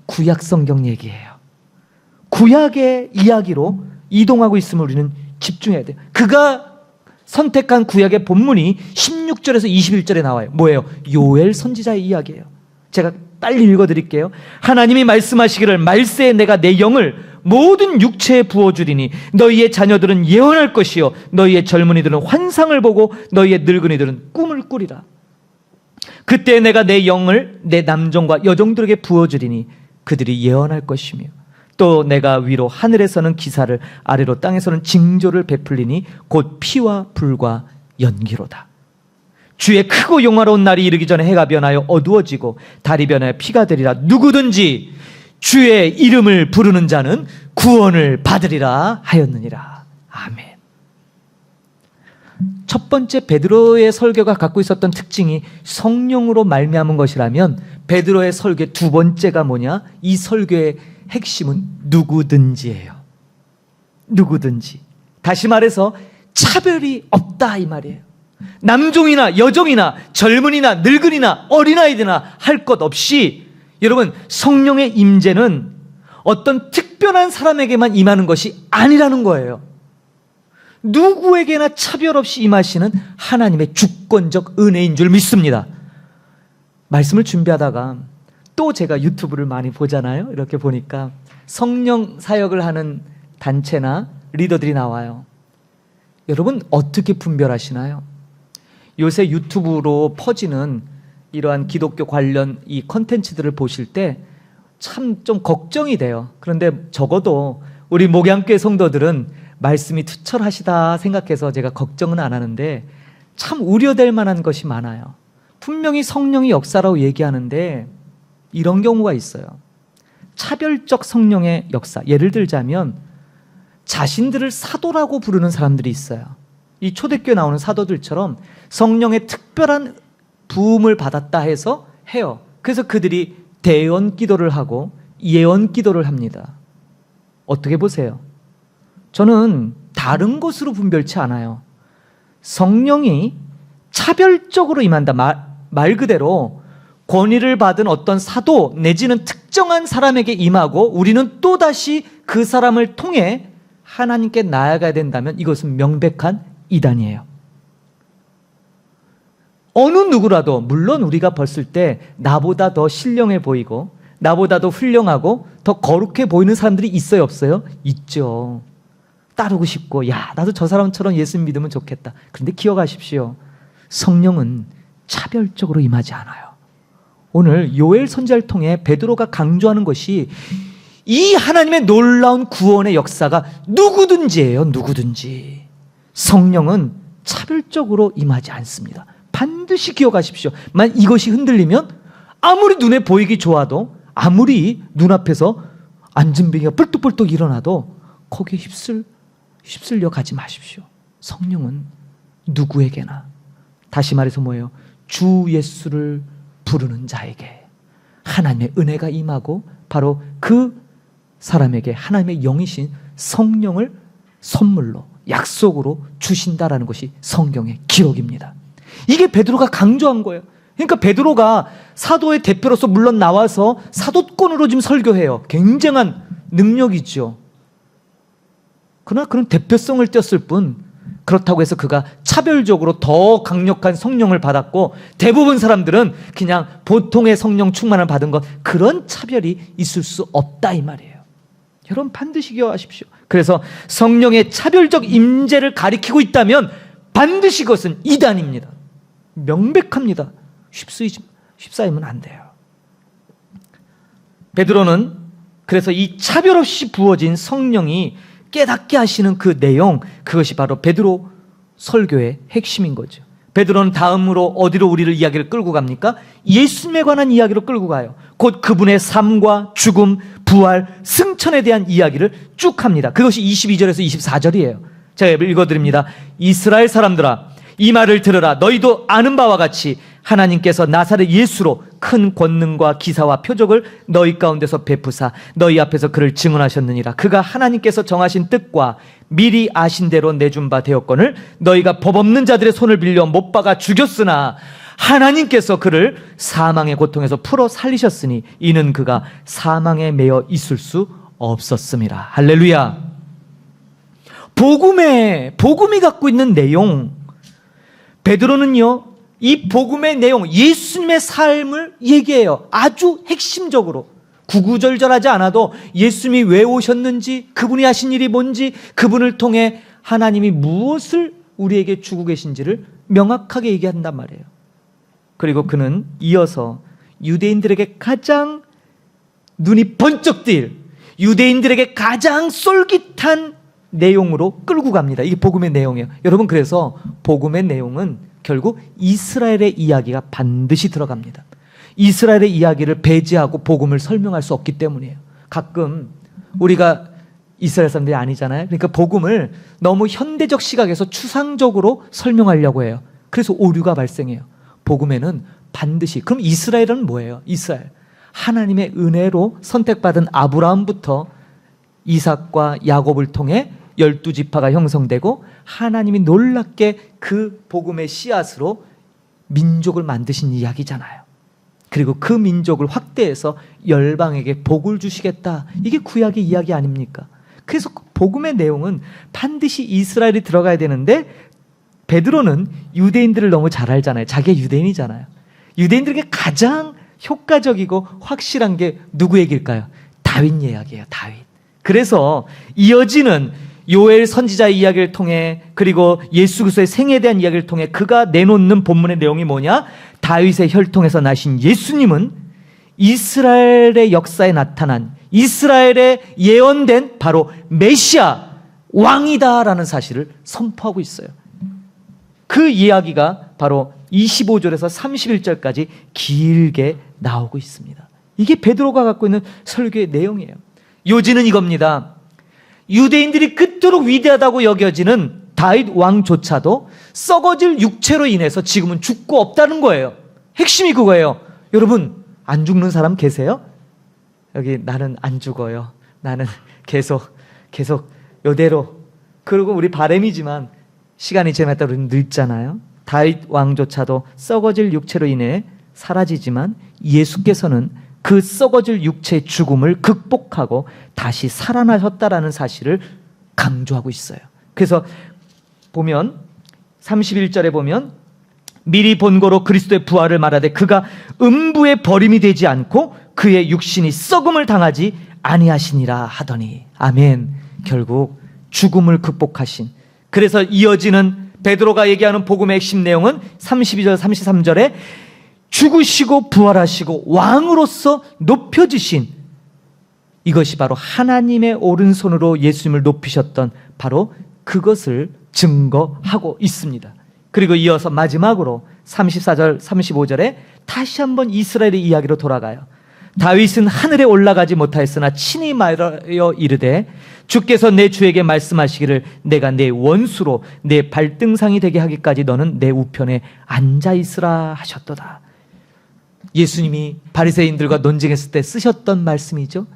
구약 성경 얘기예요. 구약의 이야기로 이동하고 있음을 우리는 집중해야 돼요. 그가 선택한 구약의 본문이 16절에서 21절에 나와요. 뭐예요? 요엘 선지자의 이야기예요. 제가 빨리 읽어드릴게요. 하나님이 말씀하시기를, 말세에 내가 내 영을 모든 육체에 부어주리니 너희의 자녀들은 예언할 것이요 너희의 젊은이들은 환상을 보고 너희의 늙은이들은 꿈을 꾸리라. 그때 내가 내 영을 내 남종과 여종들에게 부어주리니 그들이 예언할 것이며, 또 내가 위로 하늘에서는 기사를, 아래로 땅에서는 징조를 베풀리니 곧 피와 불과 연기로다. 주의 크고 영화로운 날이 이르기 전에 해가 변하여 어두워지고 달이 변하여 피가 되리라. 누구든지 주의 이름을 부르는 자는 구원을 받으리라 하였느니라. 아멘. 첫 번째 베드로의 설교가 갖고 있었던 특징이 성령으로 말미암은 것이라면, 베드로의 설교의 두 번째가 뭐냐? 이 설교의 핵심은 누구든지예요. 누구든지. 다시 말해서 차별이 없다 이 말이에요. 남종이나 여종이나 젊은이나 늙은이나 어린아이들이나 할 것 없이 여러분, 성령의 임재는 어떤 특별한 사람에게만 임하는 것이 아니라는 거예요. 누구에게나 차별 없이 임하시는 하나님의 주권적 은혜인 줄 믿습니다. 말씀을 준비하다가 또 제가 유튜브를 많이 보잖아요. 이렇게 보니까 성령 사역을 하는 단체나 리더들이 나와요. 여러분, 어떻게 분별하시나요? 요새 유튜브로 퍼지는 이러한 기독교 관련 이 컨텐츠들을 보실 때 참 좀 걱정이 돼요. 그런데 적어도 우리 목양교회 성도들은 말씀이 투철하시다 생각해서 제가 걱정은 안 하는데 참 우려될 만한 것이 많아요. 분명히 성령의 역사라고 얘기하는데 이런 경우가 있어요. 차별적 성령의 역사. 예를 들자면 자신들을 사도라고 부르는 사람들이 있어요. 이 초대교회 나오는 사도들처럼 성령의 특별한 부음을 받았다 해서 해요. 그래서 그들이 대언 기도를 하고 예언 기도를 합니다. 어떻게 보세요? 저는 다른 것으로 분별치 않아요. 성령이 차별적으로 임한다. 말 그대로 권위를 받은 어떤 사도 내지는 특정한 사람에게 임하고 우리는 또다시 그 사람을 통해 하나님께 나아가야 된다면 이것은 명백한 이단이에요. 어느 누구라도, 물론 우리가 봤을 때 나보다 더 신령해 보이고 나보다 더 훌륭하고 더 거룩해 보이는 사람들이 있어요, 없어요? 있죠. 따르고 싶고, 야, 나도 저 사람처럼 예수 믿으면 좋겠다. 그런데 기억하십시오. 성령은 차별적으로 임하지 않아요. 오늘 요엘 선지자를 통해 베드로가 강조하는 것이 이 하나님의 놀라운 구원의 역사가 누구든지예요. 누구든지. 성령은 차별적으로 임하지 않습니다. 반드시 기억하십시오. 만약 이것이 흔들리면 아무리 눈에 보이기 좋아도, 아무리 눈앞에서 안진뱅이가 뿔뚝뿔뚝 일어나도 거기에 휩쓸려 가지 마십시오. 성령은 누구에게나, 다시 말해서 뭐예요? 주 예수를 부르는 자에게 하나님의 은혜가 임하고 바로 그 사람에게 하나님의 영이신 성령을 선물로, 약속으로 주신다라는 것이 성경의 기록입니다. 이게 베드로가 강조한 거예요. 그러니까 베드로가 사도의 대표로서 물론 나와서 사도권으로 지금 설교해요. 굉장한 능력이죠. 그러나 그런 대표성을 띄었을 뿐, 그렇다고 해서 그가 차별적으로 더 강력한 성령을 받았고 대부분 사람들은 그냥 보통의 성령 충만을 받은 것, 그런 차별이 있을 수 없다 이 말이에요. 여러분 반드시 기억하십시오. 그래서 성령의 차별적 임재를 가리키고 있다면 반드시 그것은 이단입니다. 명백합니다. 쉽사이면 안 돼요. 베드로는 그래서 이 차별 없이 부어진 성령이 깨닫게 하시는 그 내용, 그것이 바로 베드로 설교의 핵심인 거죠. 베드로는 다음으로 어디로 우리를 이야기를 끌고 갑니까? 예수님에 관한 이야기로 끌고 가요. 곧 그분의 삶과 죽음, 부활, 승천에 대한 이야기를 쭉 합니다. 그것이 22절에서 24절이에요. 제가 읽어드립니다. 이스라엘 사람들아, 이 말을 들으라. 너희도 아는 바와 같이 하나님께서 나사렛 예수로 큰 권능과 기사와 표적을 너희 가운데서 베푸사 너희 앞에서 그를 증언하셨느니라. 그가 하나님께서 정하신 뜻과 미리 아신 대로 내준 바 되었거늘 너희가 법 없는 자들의 손을 빌려 못 박아 죽였으나 하나님께서 그를 사망의 고통에서 풀어 살리셨으니 이는 그가 사망에 매여 있을 수 없었음이라. 할렐루야. 복음이 갖고 있는 내용, 베드로는요 이 복음의 내용, 예수님의 삶을 얘기해요. 아주 핵심적으로 구구절절하지 않아도 예수님이 왜 오셨는지, 그분이 하신 일이 뭔지, 그분을 통해 하나님이 무엇을 우리에게 주고 계신지를 명확하게 얘기한단 말이에요. 그리고 그는 이어서 유대인들에게 가장 눈이 번쩍 뜰, 유대인들에게 가장 솔깃한 내용으로 끌고 갑니다. 이게 복음의 내용이에요. 여러분, 그래서 복음의 내용은 결국 이스라엘의 이야기가 반드시 들어갑니다. 이스라엘의 이야기를 배제하고 복음을 설명할 수 없기 때문이에요. 가끔 우리가 이스라엘 사람들이 아니잖아요. 그러니까 복음을 너무 현대적 시각에서 추상적으로 설명하려고 해요. 그래서 오류가 발생해요. 복음에는 반드시, 그럼 이스라엘은 뭐예요? 이스라엘, 하나님의 은혜로 선택받은 아브라함부터 이삭과 야곱을 통해 12지파가 형성되고 하나님이 놀랍게 그 복음의 씨앗으로 민족을 만드신 이야기잖아요. 그리고 그 민족을 확대해서 열방에게 복을 주시겠다. 이게 구약의 이야기 아닙니까? 그래서 복음의 내용은 반드시 이스라엘이 들어가야 되는데 베드로는 유대인들을 너무 잘 알잖아요. 자기가 유대인이잖아요. 유대인들에게 가장 효과적이고 확실한 게 누구 얘기일까요? 다윗 이야기예요. 다윗. 그래서 이어지는 요엘 선지자의 이야기를 통해 그리고 예수 그리스도의 생애에 대한 이야기를 통해 그가 내놓는 본문의 내용이 뭐냐? 다윗의 혈통에서 나신 예수님은 이스라엘의 역사에 나타난 이스라엘의 예언된 바로 메시아 왕이다라는 사실을 선포하고 있어요. 그 이야기가 바로 25절에서 31절까지 길게 나오고 있습니다. 이게 베드로가 갖고 있는 설교의 내용이에요. 요지는 이겁니다. 유대인들이 그토록 위대하다고 여겨지는 다윗 왕조차도 썩어질 육체로 인해서 지금은 죽고 없다는 거예요. 핵심이 그거예요. 여러분, 안 죽는 사람 계세요? 여기 나는 안 죽어요. 나는 계속 이대로. 그리고 우리 바람이지만 시간이 지나면 따라 늙잖아요. 다윗 왕조차도 썩어질 육체로 인해 사라지지만 예수께서는 그 썩어질 육체의 죽음을 극복하고 다시 살아나셨다라는 사실을 강조하고 있어요. 그래서 보면 31절에 보면 미리 본고로 그리스도의 부활을 말하되 그가 음부에 버림이 되지 않고 그의 육신이 썩음을 당하지 아니하시니라 하더니 아멘. 결국 죽음을 극복하신. 그래서 이어지는 베드로가 얘기하는 복음의 핵심 내용은 32절 33절에 죽으시고 부활하시고 왕으로서 높여지신 이것이 바로 하나님의 오른손으로 예수님을 높이셨던 바로 그것을 증거하고 있습니다. 그리고 이어서 마지막으로 34절 35절에 다시 한번 이스라엘의 이야기로 돌아가요. 다윗은 하늘에 올라가지 못하였으나 친히 말하여 이르되 주께서 내 주에게 말씀하시기를 내가 내 원수로 내 발등상이 되게 하기까지 너는 내 우편에 앉아있으라 하셨도다. 예수님이 바리새인들과 논쟁했을 때 쓰셨던 말씀이죠.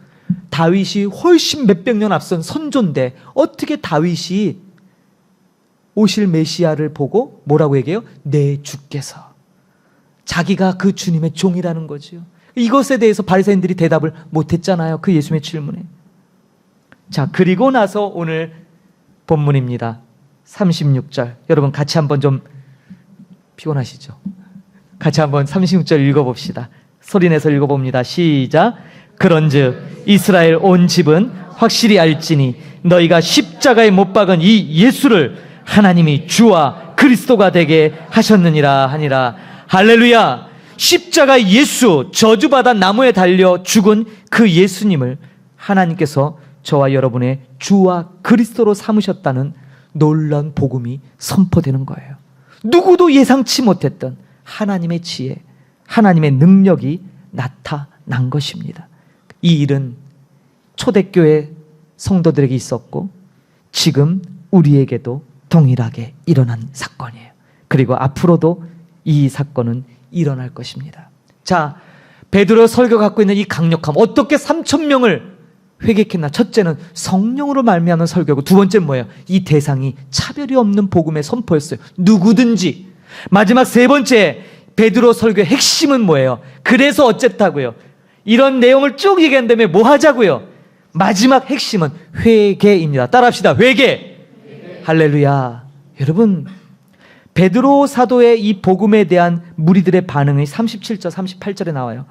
다윗이 훨씬 몇백 년 앞선 선조인데 어떻게 다윗이 오실 메시아를 보고 뭐라고 얘기해요? 내 주께서. 자기가 그 주님의 종이라는 거죠. 이것에 대해서 바리새인들이 대답을 못했잖아요. 그 예수님의 질문에. 자, 그리고 나서 오늘 본문입니다. 36절. 여러분 같이 한번 좀 피곤하시죠? 같이 한번 36절 읽어봅시다. 소리내서 읽어봅니다. 시작. 그런즉 이스라엘 온 집은 확실히 알지니 너희가 십자가에 못 박은 이 예수를 하나님이 주와 그리스도가 되게 하셨느니라 하니라. 할렐루야. 십자가 예수, 저주받아 나무에 달려 죽은 그 예수님을 하나님께서 저와 여러분의 주와 그리스도로 삼으셨다는 놀라운 복음이 선포되는 거예요. 누구도 예상치 못했던 하나님의 지혜, 하나님의 능력이 나타난 것입니다. 이 일은 초대교회 성도들에게 있었고 지금 우리에게도 동일하게 일어난 사건이에요. 그리고 앞으로도 이 사건은 일어날 것입니다. 자, 베드로 설교 갖고 있는 이 강력함, 어떻게 3,000명을 회개했나? 첫째는 성령으로 말미암은 설교고, 두 번째는 뭐예요? 이 대상이 차별이 없는 복음의 선포였어요. 누구든지. 마지막 세 번째, 베드로 설교의 핵심은 뭐예요? 그래서 어쨌다고요? 이런 내용을 쭉 얘기한 다음에 뭐 하자고요? 마지막 핵심은 회개입니다. 따라합시다. 회개. 할렐루야. 여러분, 베드로 사도의 이 복음에 대한 무리들의 반응이 37절, 38절에 나와요.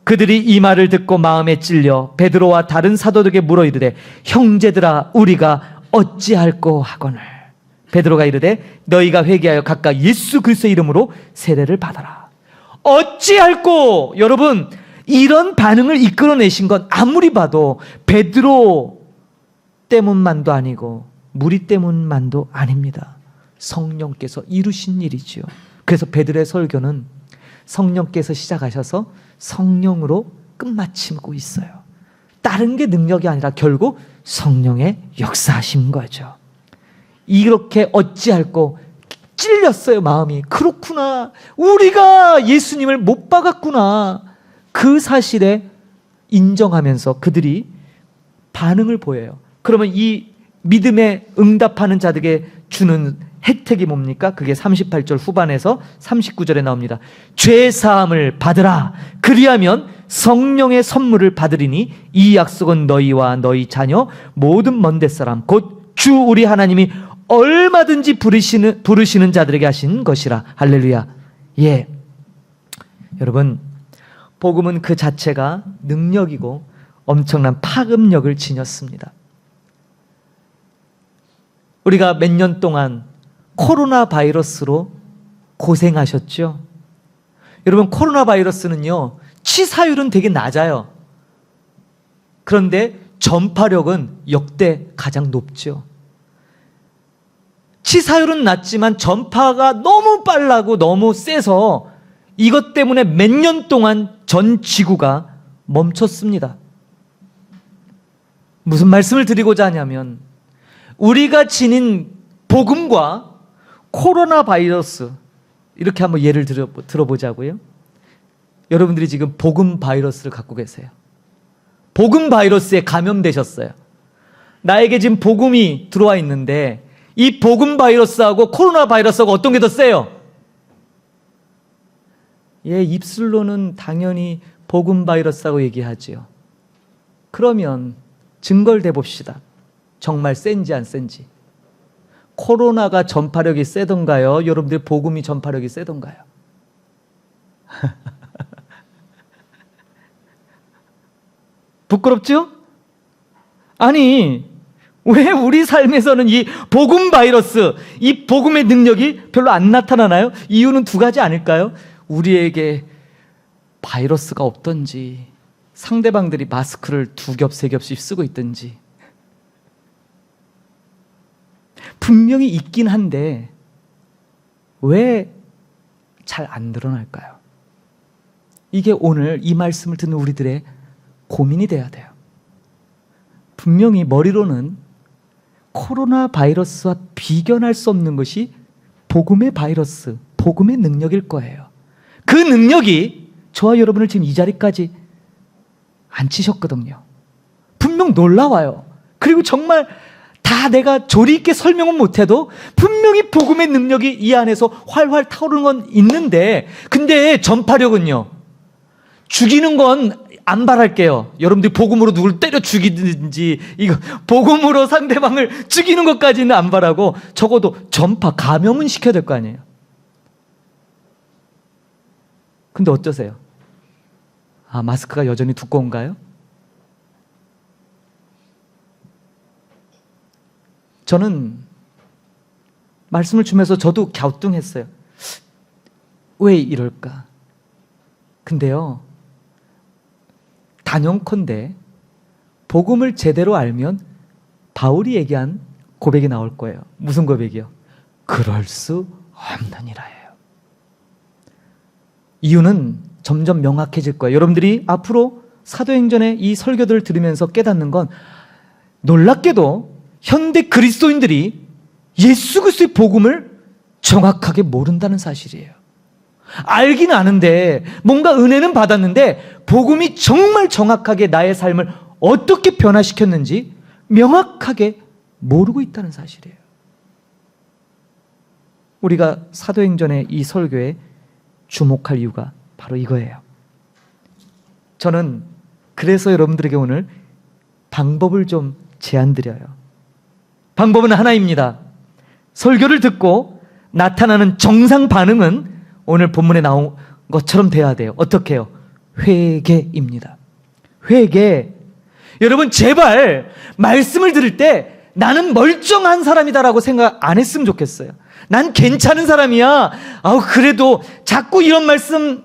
그들이 이 말을 듣고 마음에 찔려 베드로와 다른 사도들에게 물어 이르되 형제들아 우리가 어찌할꼬 하거늘. 베드로가 이르되 너희가 회개하여 각각 예수 그리스도의 이름으로 세례를 받아라. 어찌할꼬. 여러분, 이런 반응을 이끌어내신 건 아무리 봐도 베드로 때문만도 아니고 무리 때문만도 아닙니다. 성령께서 이루신 일이지요. 그래서 베드로의 설교는 성령께서 시작하셔서 성령으로 끝마치고 있어요. 다른 게 능력이 아니라 결국 성령의 역사하신 거죠. 이렇게 어찌할꼬 찔렸어요. 마음이. 그렇구나. 우리가 예수님을 못 박았구나. 그 사실에 인정하면서 그들이 반응을 보여요. 그러면 이 믿음에 응답하는 자들에게 주는 혜택이 뭡니까? 그게 38절 후반에서 39절에 나옵니다. 죄 사함을 받으라. 그리하면 성령의 선물을 받으리니 이 약속은 너희와 너희 자녀 모든 먼데 사람 곧 주 우리 하나님이 얼마든지 부르시는 자들에게 하신 것이라. 할렐루야. 예. 여러분, 복음은 그 자체가 능력이고 엄청난 파급력을 지녔습니다. 우리가 몇 년 동안 코로나 바이러스로 고생하셨죠? 여러분, 코로나 바이러스는요, 치사율은 되게 낮아요. 그런데 전파력은 역대 가장 높죠. 치사율은 낮지만 전파가 너무 빨라고 너무 세서 이것 때문에 몇 년 동안 전 지구가 멈췄습니다. 무슨 말씀을 드리고자 하냐면, 우리가 지닌 복음과 코로나 바이러스, 이렇게 한번 예를 들어보자고요. 여러분들이 지금 복음 바이러스를 갖고 계세요. 복음 바이러스에 감염되셨어요. 나에게 지금 복음이 들어와 있는데 이 복음 바이러스하고 코로나 바이러스하고 어떤 게 더 세요? 예, 입술로는 당연히 복음 바이러스라고 얘기하지요. 그러면 증거를 대봅시다. 정말 센지 안 센지. 코로나가 전파력이 세던가요? 여러분들 복음이 전파력이 세던가요? 부끄럽죠? 아니, 왜 우리 삶에서는 이 복음 바이러스, 이 복음의 능력이 별로 안 나타나나요? 이유는 두 가지 아닐까요? 우리에게 바이러스가 없던지, 상대방들이 마스크를 두 겹, 세 겹씩 쓰고 있든지. 분명히 있긴 한데 왜 잘 안 드러날까요? 이게 오늘 이 말씀을 듣는 우리들의 고민이 돼야 돼요. 분명히 머리로는 코로나 바이러스와 비견할 수 없는 것이 복음의 바이러스, 복음의 능력일 거예요. 그 능력이 저와 여러분을 지금 이 자리까지 앉히셨거든요. 분명 놀라워요. 그리고 정말 다 내가 조리 있게 설명은 못해도 분명히 복음의 능력이 이 안에서 활활 타오르는 건 있는데, 근데 전파력은요, 죽이는 건 안 바랄게요. 여러분들이 복음으로 누굴 때려 죽이든지, 이거 복음으로 상대방을 죽이는 것까지는 안 바라고 적어도 전파, 감염은 시켜야 될 거 아니에요. 근데 어떠세요? 아, 마스크가 여전히 두꺼운가요? 저는 말씀을 주면서 저도 갸우뚱했어요. 왜 이럴까? 근데요, 단연컨대 복음을 제대로 알면 바울이 얘기한 고백이 나올 거예요. 무슨 고백이요? 그럴 수 없느니라예요. 이유는 점점 명확해질 거예요. 여러분들이 앞으로 사도행전의 이 설교들을 들으면서 깨닫는 건, 놀랍게도 현대 그리스도인들이 예수 그리스도의 복음을 정확하게 모른다는 사실이에요. 알긴 아는데, 뭔가 은혜는 받았는데 복음이 정말 정확하게 나의 삶을 어떻게 변화시켰는지 명확하게 모르고 있다는 사실이에요. 우리가 사도행전의 이 설교에 주목할 이유가 바로 이거예요. 저는 그래서 여러분들에게 오늘 방법을 좀 제안드려요. 방법은 하나입니다. 설교를 듣고 나타나는 정상 반응은 오늘 본문에 나온 것처럼 돼야 돼요. 어떻게 해요? 회개입니다. 회개. 여러분, 제발 말씀을 들을 때 나는 멀쩡한 사람이다라고 생각 안 했으면 좋겠어요. 난 괜찮은 사람이야. 그래도 자꾸 이런 말씀,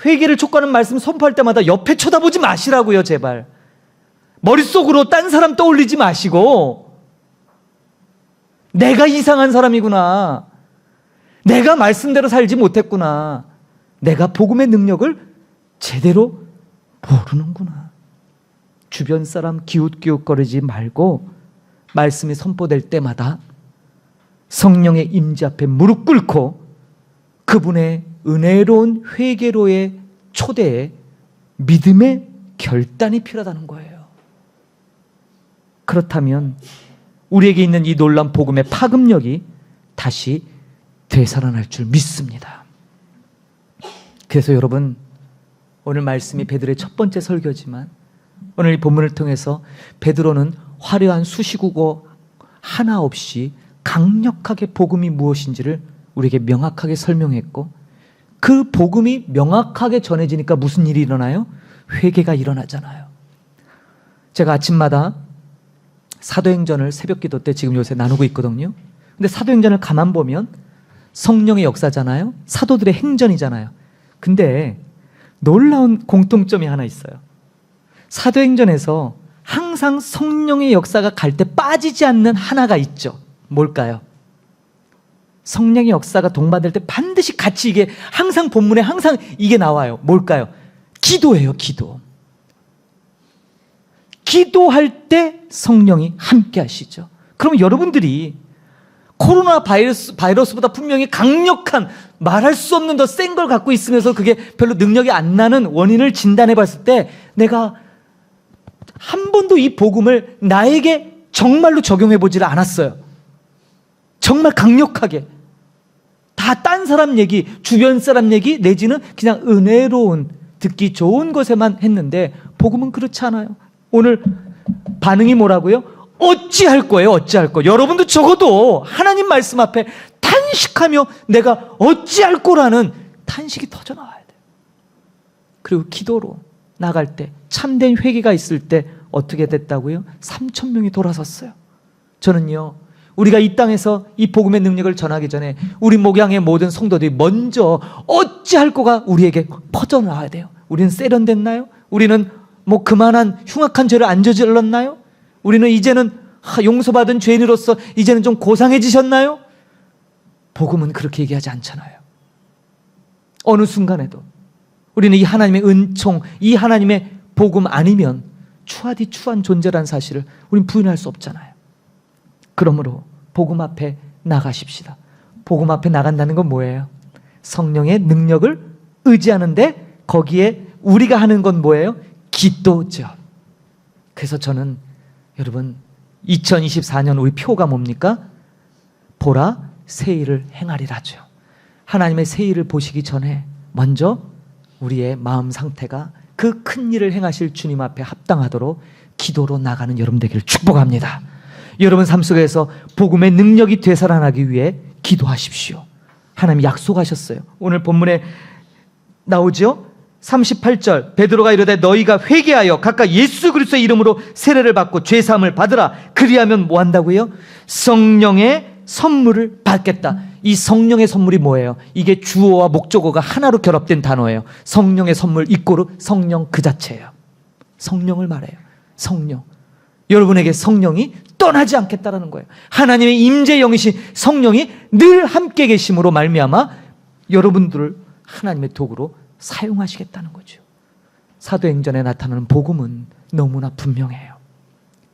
회개를 촉구하는 말씀 선포할 때마다 옆에 쳐다보지 마시라고요, 제발. 머릿속으로 딴 사람 떠올리지 마시고, 내가 이상한 사람이구나, 내가 말씀대로 살지 못했구나, 내가 복음의 능력을 제대로 모르는구나. 주변 사람 기웃기웃거리지 말고 말씀이 선포될 때마다 성령의 임재 앞에 무릎 꿇고 그분의 은혜로운 회개로의 초대에 믿음의 결단이 필요하다는 거예요. 그렇다면 우리에게 있는 이 놀라운 복음의 파급력이 다시 되살아날 줄 믿습니다. 그래서 여러분, 오늘 말씀이 베드로의 첫 번째 설교지만 오늘 이 본문을 통해서 베드로는 화려한 수식어고 하나 없이 강력하게 복음이 무엇인지를 우리에게 명확하게 설명했고, 그 복음이 명확하게 전해지니까 무슨 일이 일어나요? 회개가 일어나잖아요. 제가 아침마다 사도행전을 새벽 기도 때 지금 요새 나누고 있거든요. 근데 사도행전을 가만 보면 성령의 역사잖아요. 사도들의 행전이잖아요. 근데 놀라운 공통점이 하나 있어요. 사도행전에서 항상 성령의 역사가 갈 때 빠지지 않는 하나가 있죠. 뭘까요? 성령의 역사가 동반될 때 반드시 같이 이게 항상 본문에 항상 이게 나와요. 뭘까요? 기도예요, 기도. 기도할 때 성령이 함께 하시죠. 그럼 여러분들이 코로나 바이러스보다 분명히 강력한, 말할 수 없는 더 센 걸 갖고 있으면서 그게 별로 능력이 안 나는 원인을 진단해 봤을 때 내가 한 번도 이 복음을 나에게 정말로 적용해 보지를 않았어요. 정말 강력하게. 다 딴 사람 얘기, 주변 사람 얘기, 내지는 그냥 은혜로운, 듣기 좋은 것에만 했는데 복음은 그렇지 않아요. 오늘 반응이 뭐라고요? 어찌할 거예요, 어찌할 거. 여러분도 적어도 하나님 말씀 앞에 탄식하며 내가 어찌할 거라는 탄식이 터져나와야 돼요. 그리고 기도로 나갈 때, 참된 회개가 있을 때 어떻게 됐다고요? 3,000명이 돌아섰어요. 저는요, 우리가 이 땅에서 이 복음의 능력을 전하기 전에 우리 목양의 모든 성도들이 먼저 어찌할 거가 우리에게 퍼져나와야 돼요. 우리는 세련됐나요? 우리는 뭐 그만한 흉악한 죄를 안 저질렀나요? 우리는 이제는 용서받은 죄인으로서 이제는 좀 고상해지셨나요? 복음은 그렇게 얘기하지 않잖아요. 어느 순간에도 우리는 이 하나님의 은총, 이 하나님의 복음 아니면 추하디 추한 존재라는 사실을 우리는 부인할 수 없잖아요. 그러므로 복음 앞에 나가십시다. 복음 앞에 나간다는 건 뭐예요? 성령의 능력을 의지하는데 거기에 우리가 하는 건 뭐예요? 기도죠. 그래서 저는 여러분 2024년 우리 표가 뭡니까? 보라 새 일을 행하리라죠. 하나님의 새 일을 보시기 전에 먼저 우리의 마음 상태가 그 큰 일을 행하실 주님 앞에 합당하도록 기도로 나가는 여러분 되기를 축복합니다. 여러분 삶 속에서 복음의 능력이 되살아나기 위해 기도하십시오. 하나님 약속하셨어요. 오늘 본문에 나오죠? 38절 베드로가 이르되 너희가 회개하여 각각 예수 그리스도의 이름으로 세례를 받고 죄사함을 받으라. 그리하면 뭐 한다고요? 성령의 선물을 받겠다. 이 성령의 선물이 뭐예요? 이게 주어와 목적어가 하나로 결합된 단어예요. 성령의 선물 이꼬르 성령 그 자체예요. 성령을 말해요. 성령. 여러분에게 성령이 떠나지 않겠다라는 거예요. 하나님의 임재 영이신 성령이 늘 함께 계심으로 말미암아 여러분들을 하나님의 도구로 사용하시겠다는 거죠. 사도행전에 나타나는 복음은 너무나 분명해요.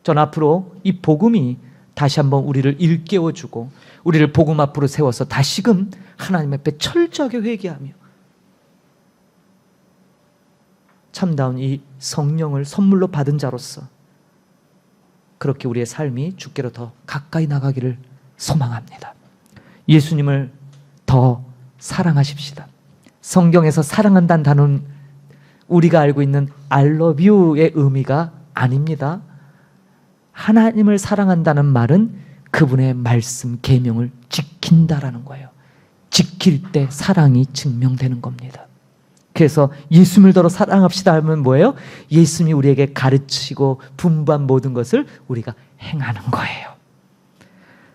전 앞으로 이 복음이 다시 한번 우리를 일깨워주고 우리를 복음 앞으로 세워서 다시금 하나님 앞에 철저하게 회개하며 참다운 이 성령을 선물로 받은 자로서 그렇게 우리의 삶이 주께로 더 가까이 나가기를 소망합니다. 예수님을 더 사랑하십시다. 성경에서 사랑한다는 단어는 우리가 알고 있는 I love you의 의미가 아닙니다. 하나님을 사랑한다는 말은 그분의 말씀, 계명을 지킨다라는 거예요. 지킬 때 사랑이 증명되는 겁니다. 그래서 예수님을 더러 사랑합시다 하면 뭐예요? 예수님이 우리에게 가르치고 분부한 모든 것을 우리가 행하는 거예요.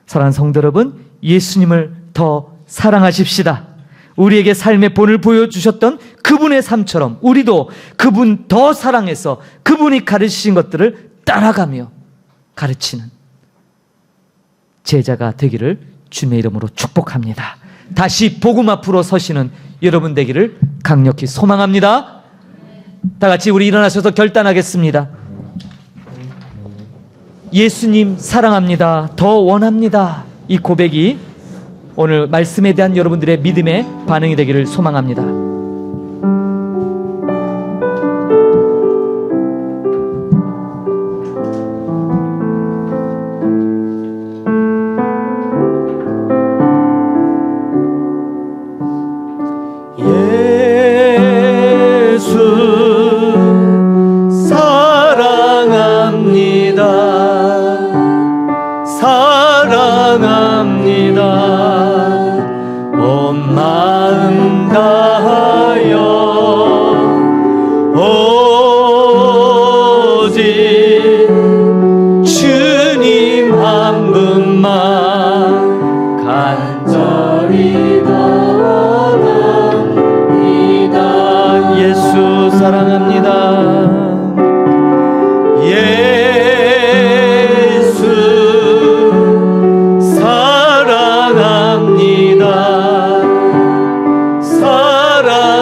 사랑하는 성도 여러분, 예수님을 더 사랑하십시다. 우리에게 삶의 본을 보여주셨던 그분의 삶처럼 우리도 그분 더 사랑해서 그분이 가르치신 것들을 따라가며 가르치는 제자가 되기를 주님의 이름으로 축복합니다. 다시 복음 앞으로 서시는 여러분 되기를 강력히 소망합니다. 다 같이 우리 일어나셔서 결단하겠습니다. 예수님 사랑합니다. 더 원합니다. 이 고백이 오늘 말씀에 대한 여러분들의 믿음의 반응이 되기를 소망합니다.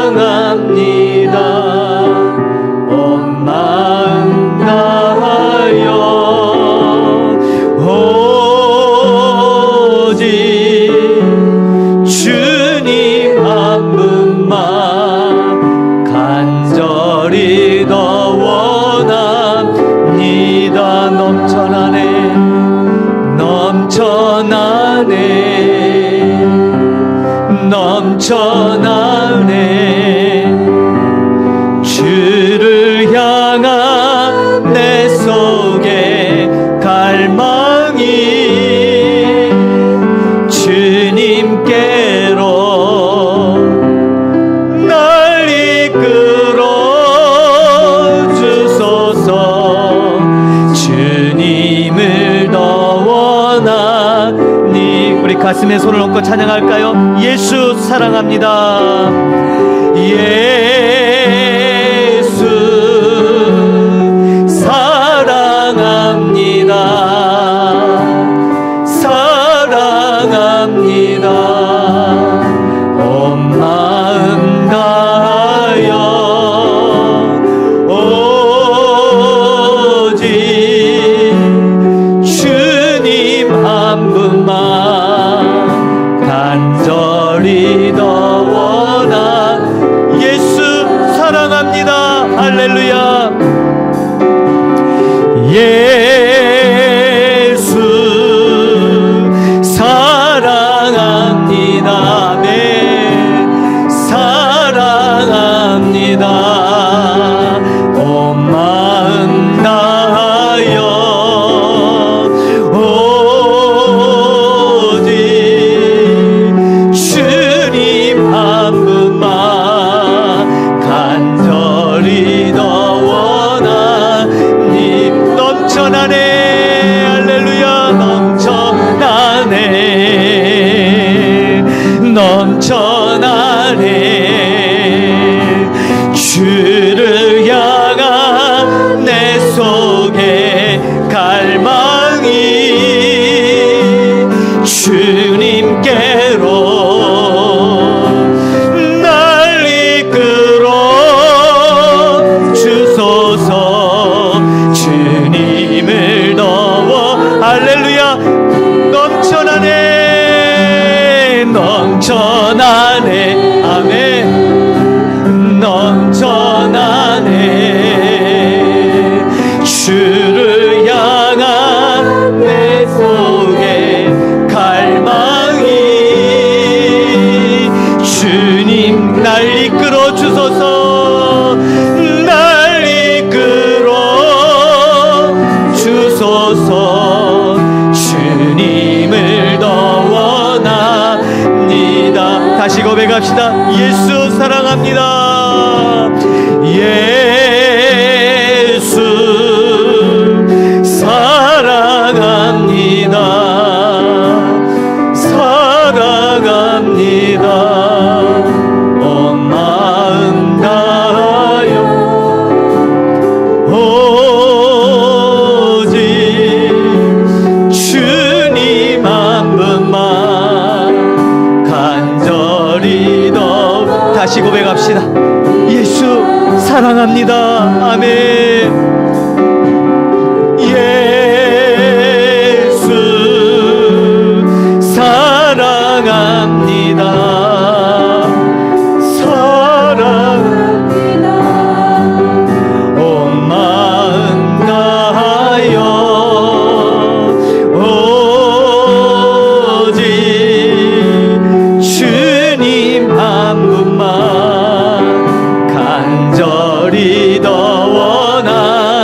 사랑합니다. 온 마음 다하여 오직 주님 한 분만 간절히 더 원합니다. 넘쳐나네 넘쳐나네 넘쳐나네 주를 향한 내 속에 갈망이 주님께로 날 이끌어 주소서. 주님을 더 원하니 우리 가슴에 손을 얹고 찬양할까요? 예수 사랑합니다. 예수 사랑합니다. 사랑합니다. 온 마음 다하여 오직 주님 한 분만 간절히 더 원하. 예수 사랑합니다. 할렐루야. 예수 사랑합니다. 네 사랑합니다. 온 마음 다하여 오직 주님 한 분만 간절히 더 원하니 넘쳐나네. 할렐루야. 넘쳐나네 넘쳐나네 주를 향한 내 속에 갈망이 주님께로 날 이끌어 주소서. 주님을 더워. 할렐루야. 넘쳐나네 넘쳐나네. 아멘. 넘쳐나네 주를 향한 내 속에 갈망이 주님 날 이끌어 주소서. 날 이끌어 주소서. 주님을 더 원합니다. 다시 고백합시다. 예수 사랑합니다. 예수 사랑합니다. 사랑합니다. 온 마음 다하여 오직 주님 한 분만 간절히 더. 다시 고백합시다. 예수 사랑합니다. 아멘. 예수 사랑합니다. 사랑합니다. 온 마음 다하여 오직 주님 한 분만 간절히 더 원하.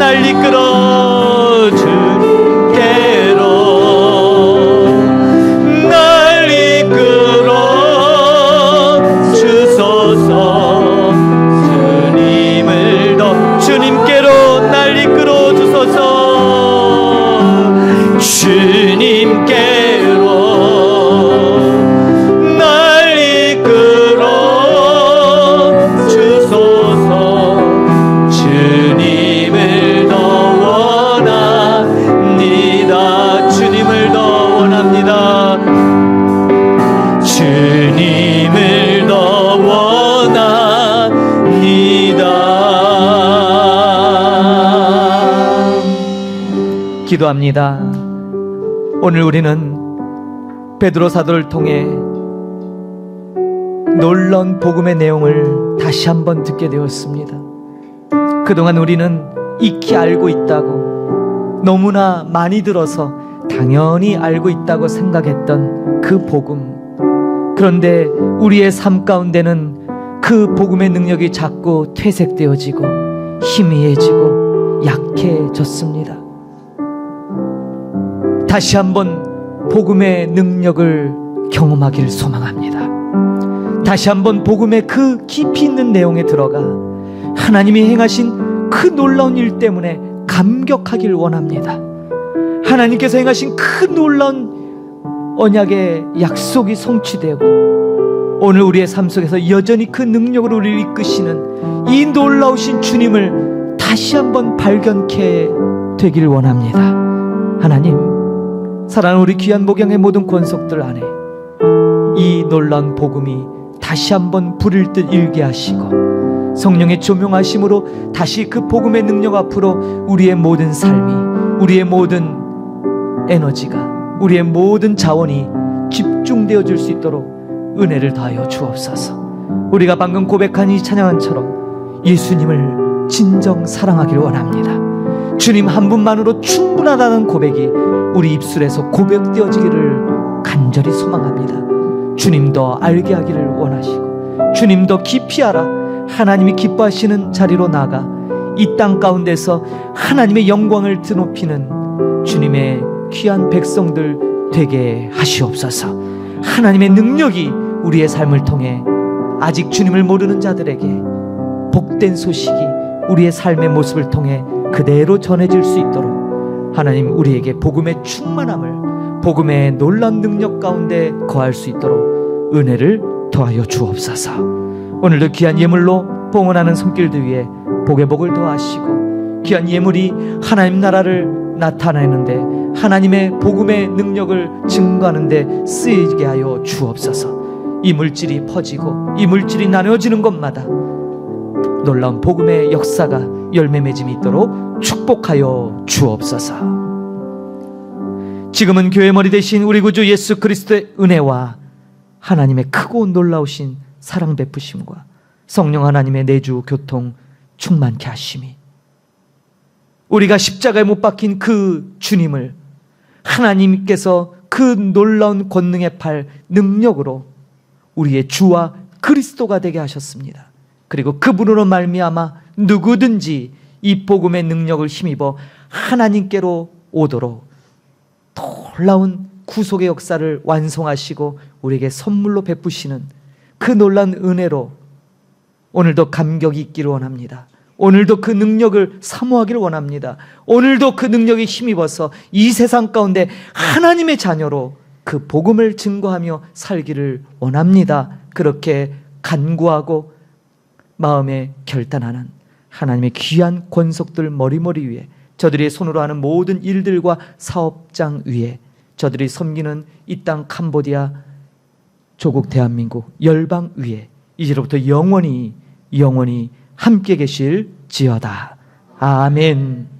날 이끌어 주께로 날 이끌어 주소서. 주님을 더 주님께로 날 이끌어 주소서. 주님께로 날 이끌어 주소서. 주님을 더 원합니다. 주님을 더 원합니다. 주님을 더 원합니다. 기도합니다. 오늘 우리는 베드로 사도를 통해 놀라운 복음의 내용을 다시 한번 듣게 되었습니다. 그동안 우리는 익히 알고 있다고, 너무나 많이 들어서 당연히 알고 있다고 생각했던 그 복음. 그런데 우리의 삶 가운데는 그 복음의 능력이 자꾸 퇴색되어지고 희미해지고 약해졌습니다. 다시 한번 복음의 능력을 경험하기를 소망합니다. 다시 한번 복음의 그 깊이 있는 내용에 들어가 하나님이 행하신 그 놀라운 일 때문에 감격하길 원합니다. 하나님께서 행하신 그 놀라운 언약의 약속이 성취되고 오늘 우리의 삶 속에서 여전히 그 능력으로 우리를 이끄시는 이 놀라우신 주님을 다시 한번 발견케 되길 원합니다. 하나님, 사랑하는 우리 귀한 목양의 모든 권속들 안에 이 놀라운 복음이 다시 한번 불일 듯 일게 하시고 성령의 조명하심으로 다시 그 복음의 능력 앞으로 우리의 모든 삶이, 우리의 모든 에너지가, 우리의 모든 자원이 집중되어질 수 있도록 은혜를 더하여 주옵소서. 우리가 방금 고백한 이 찬양한처럼 예수님을 진정 사랑하기를 원합니다. 주님 한 분만으로 충분하다는 고백이 우리 입술에서 고백되어지기를 간절히 소망합니다. 주님 더 알게 하기를 원하시고 주님 더 깊이 알아 하나님이 기뻐하시는 자리로 나가 이 땅 가운데서 하나님의 영광을 드높이는 주님의 귀한 백성들 되게 하시옵소서. 하나님의 능력이 우리의 삶을 통해 아직 주님을 모르는 자들에게 복된 소식이 우리의 삶의 모습을 통해 그대로 전해질 수 있도록 하나님 우리에게 복음의 충만함을, 복음의 놀라운 능력 가운데 거할 수 있도록 은혜를 더하여 주옵소서. 오늘도 귀한 예물로 봉헌하는 손길들 위에 복의 복을 더하시고 귀한 예물이 하나님 나라를 나타내는데 하나님의 복음의 능력을 증거하는 데 쓰이게 하여 주옵소서. 이 물질이 퍼지고 이 물질이 나누어지는 곳마다 놀라운 복음의 역사가 열매 맺음이 있도록 축복하여 주옵소서. 지금은 교회 머리 되신 우리 구주 예수 그리스도의 은혜와 하나님의 크고 놀라우신 사랑 베푸심과 성령 하나님의 내주 교통 충만케 하심이 우리가 십자가에 못 박힌 그 주님을 하나님께서 그 놀라운 권능의 팔 능력으로 우리의 주와 그리스도가 되게 하셨습니다. 그리고 그분으로 말미암아 누구든지 이 복음의 능력을 힘입어 하나님께로 오도록 놀라운 구속의 역사를 완성하시고 우리에게 선물로 베푸시는 그 놀라운 은혜로 오늘도 감격이 있기를 원합니다. 오늘도 그 능력을 사모하기를 원합니다. 오늘도 그 능력에 힘입어서 이 세상 가운데 하나님의 자녀로 그 복음을 증거하며 살기를 원합니다. 그렇게 간구하고 마음에 결단하는 하나님의 귀한 권속들 머리머리 위에, 저들이 손으로 하는 모든 일들과 사업장 위에, 저들이 섬기는 이 땅 캄보디아 조국 대한민국 열방 위에 이제로부터 영원히 함께 계실지어다. 아멘.